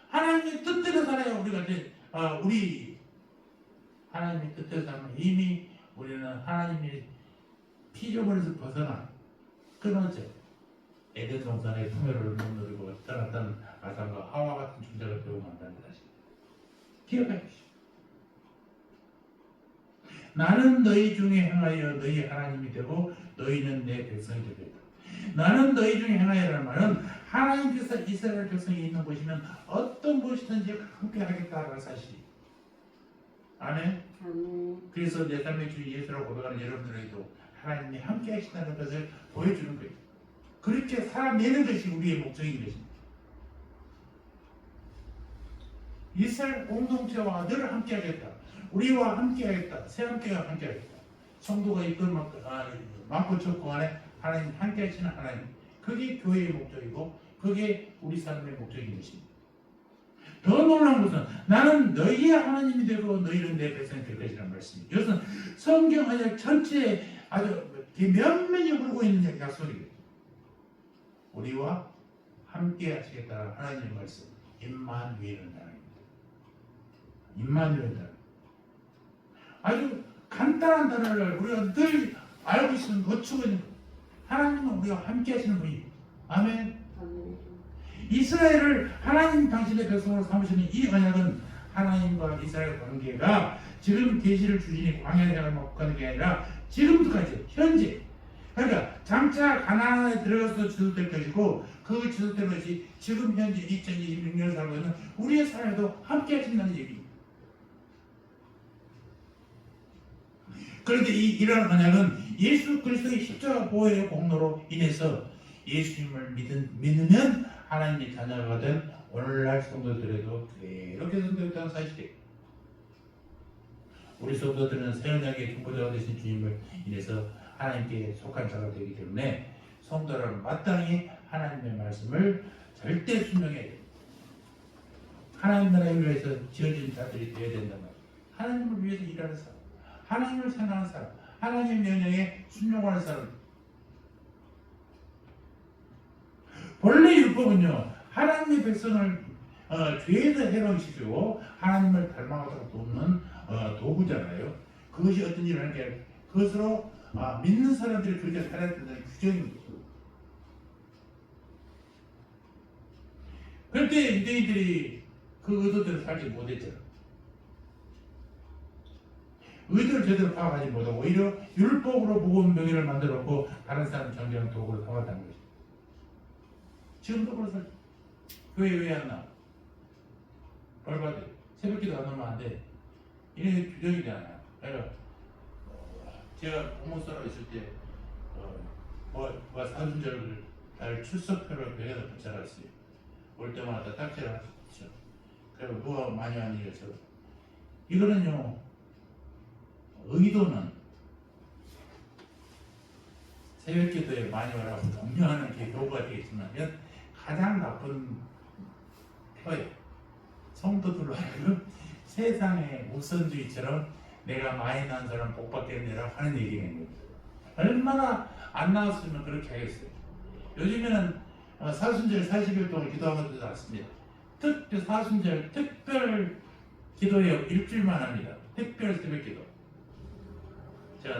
하나님의 뜻대로 살아야 우리가 우리 하나님의 뜻대로 살면 이미 우리는 하나님의 피조물에서 벗어나 끊어져 에덴 동산의 풍요를 못 누리고 떠났던 아담과 하와 같은 존재가 되고 만다는 것입니다. 기억하십시오. 나는 너희 중에 행하여 너희 하나님이 되고 너희는 내 백성이 되겠다. 나는 너희 중에 행하여라는 말은 하나님께서 이스라엘 백성이 있는 곳이면 어떤 곳이든지 함께 하겠다라는 사실이. 아멘. 그래서 내 삶의 주 예수라고 고백하는 여러분들에게도 하나님이 함께 하신다는 것을 보여주는 거예요. 그렇게 살아내는 것이 우리의 목적인 것입니다. 이스라엘 공동체와 늘 함께 하겠다. 우리와 함께 하겠다. 새함께와 함께 하겠다. 성도가 이끌 많고 적고 안에 하나님 함께 하시는 하나님. 그게 교회의 목적이고 그게 우리 삶의 목적인 것입니다. 더 놀라운 것은 나는 너희의 하나님이 되고 너희는 내 백성이 될 것이라는 말씀입니다. 이것은 성경 언약 전체에 아주 면면이 흐르고 있는 약속이에요. 우리와 함께 하시겠다는 하나님의 말씀. 임마누엘은 하나님입니다. 임마누엘은 하나님. 아주 간단한 단어를 우리가 늘 알고 있으면 놓치고 있는 거예요. 하나님은 우리와 함께 하시는 분이에요. 아멘. 이스라엘을 하나님 당신의 백성으로 삼으시는 이 언약은 하나님과 이스라엘 관계가 지금 계시를 주시니 광야의 향을 먹는 게 아니라 지금까지 현재, 그러니까 장차 가나안에 들어가서 지속될 것이고 그 지속된 것이 지금 현재 2026년을 살고 있는 우리의 삶에도 함께 하신다는 얘기입니다. 그런데 이러한 언약은 예수 그리스도의 십자가 보혈의 공로로 인해서 예수님을 믿으면 하나님의 자녀가 된 오늘날 성도들에도 그렇게 성도였다는 사실이에요. 우리 성도들은 새 언약의 중보자가 되신 주님을 인해서 하나님께 속한 자가 되기 때문에 성도라면 마땅히 하나님의 말씀을 절대 순종해야 돼요. 하나님 나라를 위해서 지어진 자들이 되어야 된단 말이에요. 하나님을 위해서 일하는 사람, 하나님을 생각하는 사람, 하나님의 명령에 순종하는 사람. 본래 율법은요, 하나님의 백성을 죄에서 해방시키고 하나님을 닮아가도록 돕는 도구잖아요. 그것이 어떤 일을 하는 게 아니라 그것으로 믿는 사람들이 그렇게 살아야 된다는 규정입니다. 그런데 유대인들이 그 의도대로 살지 못했잖아. 의도를 제대로 파악하지 못하고 오히려 율법으로 무거운 명예를 만들었고 다른 사람 정죄하는 도구로 삼았다는 것이죠. 지금도 그래서 교회 왜 안 나와? 벌받아. 새벽기도 안 오면 안 돼. 이게 규정이잖아요. 그러니까 제가 공무원으로 있을 때 사순절 날 출석표를 벽에다 붙여놨어요. 올 때마다 딱지를 하나씩 붙여. 그리고 누가 많이 하니 해서 이거는요, 의도는 새벽기도에 많이 오라고 독려하는 게 교구가 되겠지만 이건 가장 나쁜 표예요. 성도들로 하여금 세상의 우선주의처럼 내가 많이 낳은 사람 복 받겠네라고 하는 얘기가 있는 거예요. 얼마나 안 나왔으면 그렇게 하겠어요. 요즘에는 사순절 40일 동안 기도하는 것도 많습니다. 사순절 특별 기도회 일주일만 합니다. 특별 새벽 기도. 제가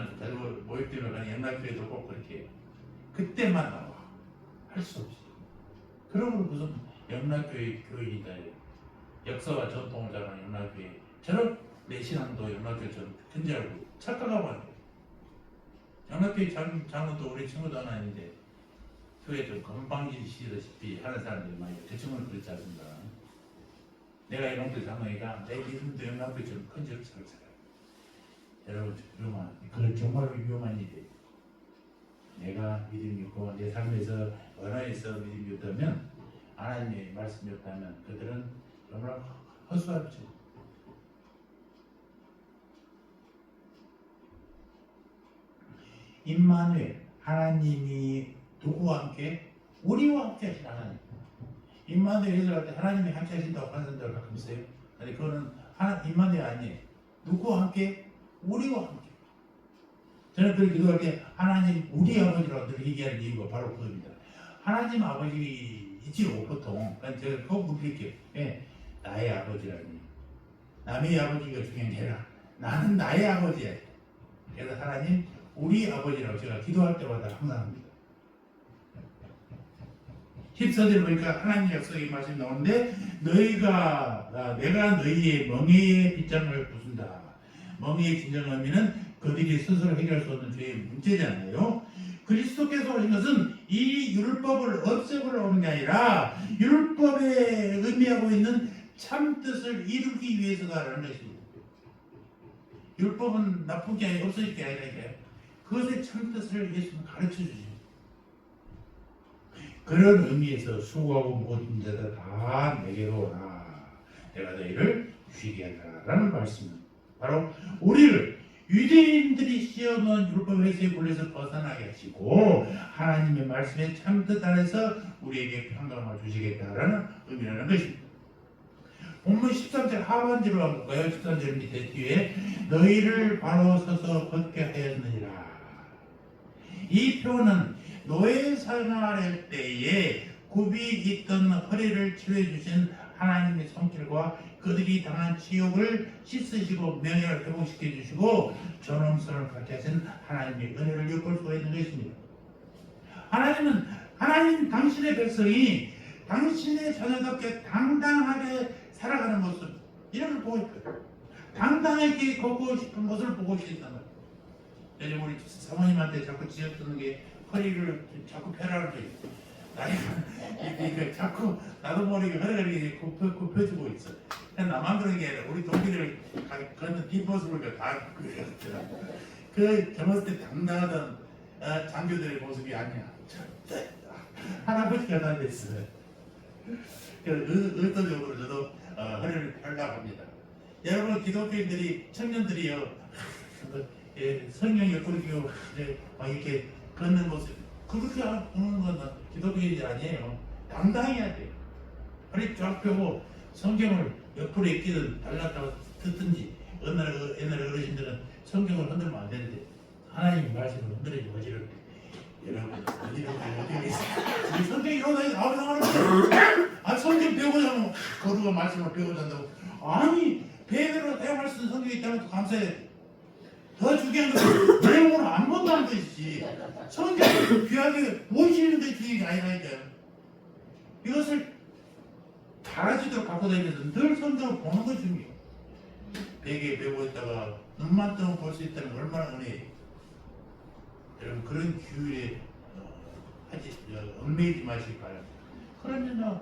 모임 때문에 가는 연락교회도 꼭 그렇게 해요. 그때만 나와. 할 수 없이. 그러므로 무슨 연락교회 교인이다. 역사와 전통을 잘하는 연락교회. 저런 내 신앙도 연락교회처럼 큰지 알고 착각하고 하는 거예요. 연락교회 장로도 우리 친구도 하나 있는데 교회 좀 건방지시다시피 하는 사람들이 많이 그 친구는 그렇지 않습니다. 내가 이런들 장로니까 내 믿음도 연락교회처럼 큰지 잘 살아요. 여러분 위험한, 그건 정말 위험한 일이에요. 내가 믿음이 있고 내 삶에서 언어에서 믿음이 없다면 하나님의 말씀이 없다면 그들은 정말 허수아비죠. 임마누엘, 하나님이 누구와 함께? 우리와 함께 하신 하나님. 임마누엘 해석할 때 하나님이 함께 하신다고 하는 사람들 가끔 있어요. 근데 그거는 임마누엘 아니에요. 누구와 함께? 우리와 함께. 저는 그 기도할 때 하나님 우리 아버지라고 늘 얘기하는 이유가 바로 그겁니다. 하나님 아버지 있지요 보통. 그러니까 제가 그거 묻을게요. 예, 나의 아버지라니. 남의 아버지가 중요한 게 아니라 나는 나의 아버지야. 그래서 하나님 우리 아버지라고 제가 기도할 때마다 항상 합니다. 14절에 보니까 하나님 약속의 말씀이 나오는데 내가 너희의 멍에의 빗장을 부순다. 멍에의 진정 의미는 그들이 스스로 해결할 수 없는 죄의 문제잖아요. 그리스도께서 오신 것은 이 율법을 없애버려 오는 게 아니라 율법에 의미하고 있는 참 뜻을 이루기 위해서다라는 것입니다. 율법은 나쁜 게 아니라 없어질 게 아니라 그것의 참 뜻을 예수는 가르쳐 주죠. 그런 의미에서 수고하고 모든 자들 다 내게로 오라. 내가 너희를 쉬게 하리라는 말씀은 바로 우리를 유대인들이 씌워놓은 율법 회수의 굴레에서 벗어나게 하시고 하나님의 말씀의 참뜻 안에서 우리에게 평강을 주시겠다라는 의미라는 것입니다. 본문 13절 하반절로 한번 볼까요? 13절 밑에 뒤에 너희를 바로 서서 걷게 하였느니라. 이 표현은 노예 생활할 때에 굽이 있던 허리를 치료해 주신 하나님의 손길과 그들이 당한 치욕을 씻으시고 명예를 회복시켜 주시고 존엄성을 갖게 하신 하나님의 은혜를 엿볼 수가 있는 것입니다. 하나님 당신의 백성이 당신의 자녀답게 당당하게 살아가는 모습 이런 걸 보고 있어요. 당당하게 걷고 싶은 모습을 보고 계신단 말이에요. 요즘 우리 사모님한테 자꾸 지적 듣는 게 허리를 자꾸 펴라는 거예요. 자꾸 나도 모르게 허리가 이렇게 굽혀지고 있어. 나만 그런 게 아니라 우리 동기들 걷는 뒷모습을 다 그려놨더라고. 그 젊었을 때 당당하던 장교들의 모습이 아니야. 할아버지가 다 됐어. 의도적으로 저도 허리를 펴려고 합니다. 여러분 기독교인들이 청년들이요 성령 옆구리 끼고 이렇게 걷는 모습 그렇게 하는 건 기독교인이 아니에요. 당당해야 돼요. 허리 쫙 펴고 성경을 옆구리에 끼든 발랐다고 듣든지 옛날 어르신들은 성경을 흔들면 안 되는데 하나님 말씀을 흔들어주고 어지럽게 여러분 어지럽게 있어요. 성경이 여기다 나오는 성경 배우자면 거루가 말씀을 배우자 한다고 아니 배대로 대화할 수 있는 성경이 있다면 감사해. 더 중요한 건 내용을 안 본다는 것이지 성경을 귀하게 모시는 데 중요한 게 아니라니까요. 이것을 달아지도록 갖고 다니면서 늘 성경을 보는 것이 중요해요. 베개에 배고 있다가 눈만 뜨면 볼 수 있다는 얼마나 은혜예요. 여러분 그런 기회에 얽매이지 마시기 바랍니다. 그러면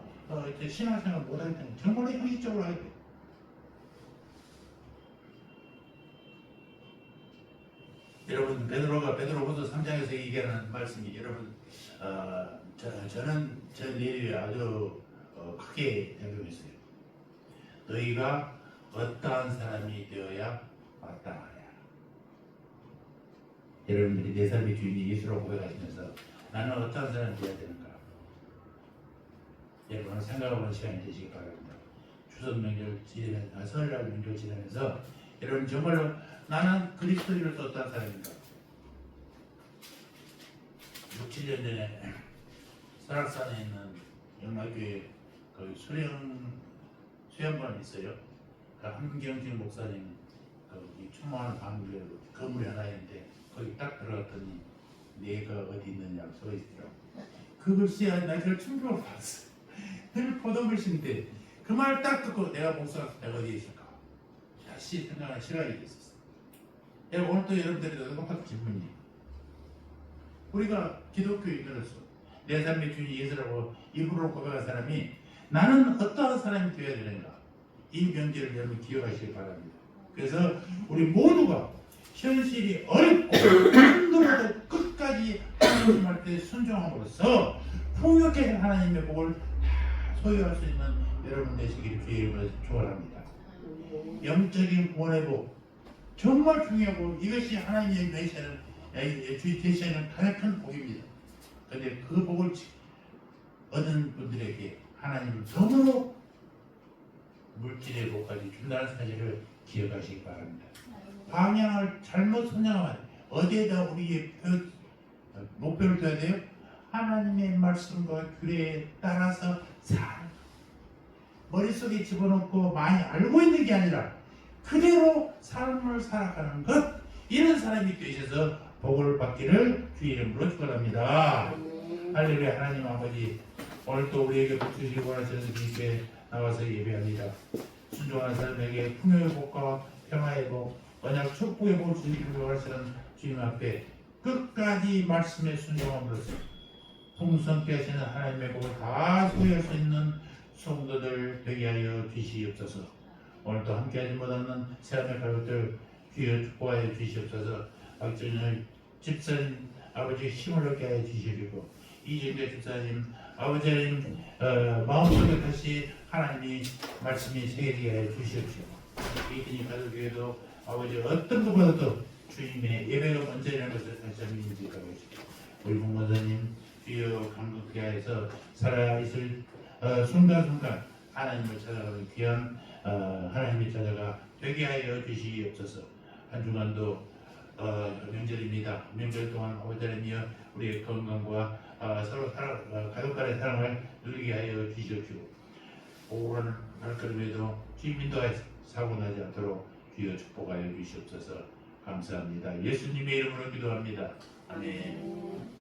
신앙생활 못할 때는 정말로 형식적으로 하게 돼요. 여러분 베드로후서 3장에서 얘기하는 말씀이 여러분 저는 제 내용이 아주 크게 작용했어요. 너희가 어떠한 사람이 되어야 마땅하냐. 여러분들이 내 삶의 주인이 예수라고 고백하시면서 나는 어떠한 사람이 되어야 되는가? 여러분 생각해보는 시간이 되시기 바랍니다. 추석 명절 지내면서 설날 명절 지내면서 여러분 정말로 나는 그리스도인으로서 어떠한 사람인가? 6, 7년 전에 설악산에 있는 영락교회 거기 수련관이 있어요. 그 한경진 목사님 거기 충만한 건물이 하나 있는데 거기 딱 들어갔더니 내가 어디 있느냐 써 있더라고. 그 글씨야 나 그걸 충격을 받았어. 늘 보던 글씨인데 그 말 딱 듣고 내가 목사 내가 어디에 있을까? 다시 생각하는 시간이 있었어. 오늘 또 여러분들이 똑같은 질문이에요. 우리가 기독교인으로서 내 삶의 주인 예수라고 입으로 고백한 사람이 나는 어떠한 사람이 되어야 되는가? 이 명제를 여러분 기억하시기 바랍니다. 그래서 우리 모두가 현실이 어렵고 힘들어도 끝까지 하나님 때 순종함으로써 풍요케 하나님의 복을 다 소유할 수 있는 여러분 되시기를 주의 이름으로 축원합니다. 영적인 구원의 복 정말 중요하고 이것이 하나님의 되시는 가장 큰 복입니다. 그런데 그 복을 얻은 분들에게 하나님은 너무나 물질의 복까지 준다는 사실을 기억하시기 바랍니다. 방향을 잘못 선정하면 어디에다 우리의 목표를 둬야 돼요? 하나님의 말씀과 규례에 따라서 살. 머릿속에 집어넣고 많이 알고 있는 게 아니라 그대로 삶을 살아가는 것, 이런 사람이 되셔서 복을 받기를 주의 이름으로 축원합니다. 할렐루야. 하나님 아버지, 오늘 또 우리에게 복 주시기 원하시는 주님께 나와서 예배합니다. 순종하는 사람에게 풍요의 복과 평화의 복, 언약 축복의 복을 주시기 원하시는 주님 앞에 끝까지 말씀에 순종함으로써 풍성케 하시는 하나님의 복을 다 소유할 수 있는 성도들 되게 하여 주시옵소서. 오늘도 함께하지 못하는 새하늘 가족들 주여 축복하여 주시옵소서. 박정희 집사님 아버지 힘을 얻게 하여 주시고 이정대 집사님 아버지 하나님 마음속에 다시 하나님이 말씀이 새겨지게 하여 주시옵시고 이든이 가족에도 아버지 어떤 것보다도 주님의 예배가 먼저라는 것을 다시 한번 인지하고 계십니다. 우리 부모님 주여 강건케 하여서 살아있을 순간순간 하나님을 찾아가는 귀한 하나님의 자녀가 되게 하여 주시옵소서. 한 주간도 명절입니다. 명절 동안 아버지 하나님이여 우리의 건강과 서로 가족 간의 사랑을 누리게 하여 주시옵시고 오랜 발걸음에도 주님 인도하여 사고 나지 않도록 주여 축복하여 주시옵소서. 감사합니다. 예수님의 이름으로 기도합니다. 아멘.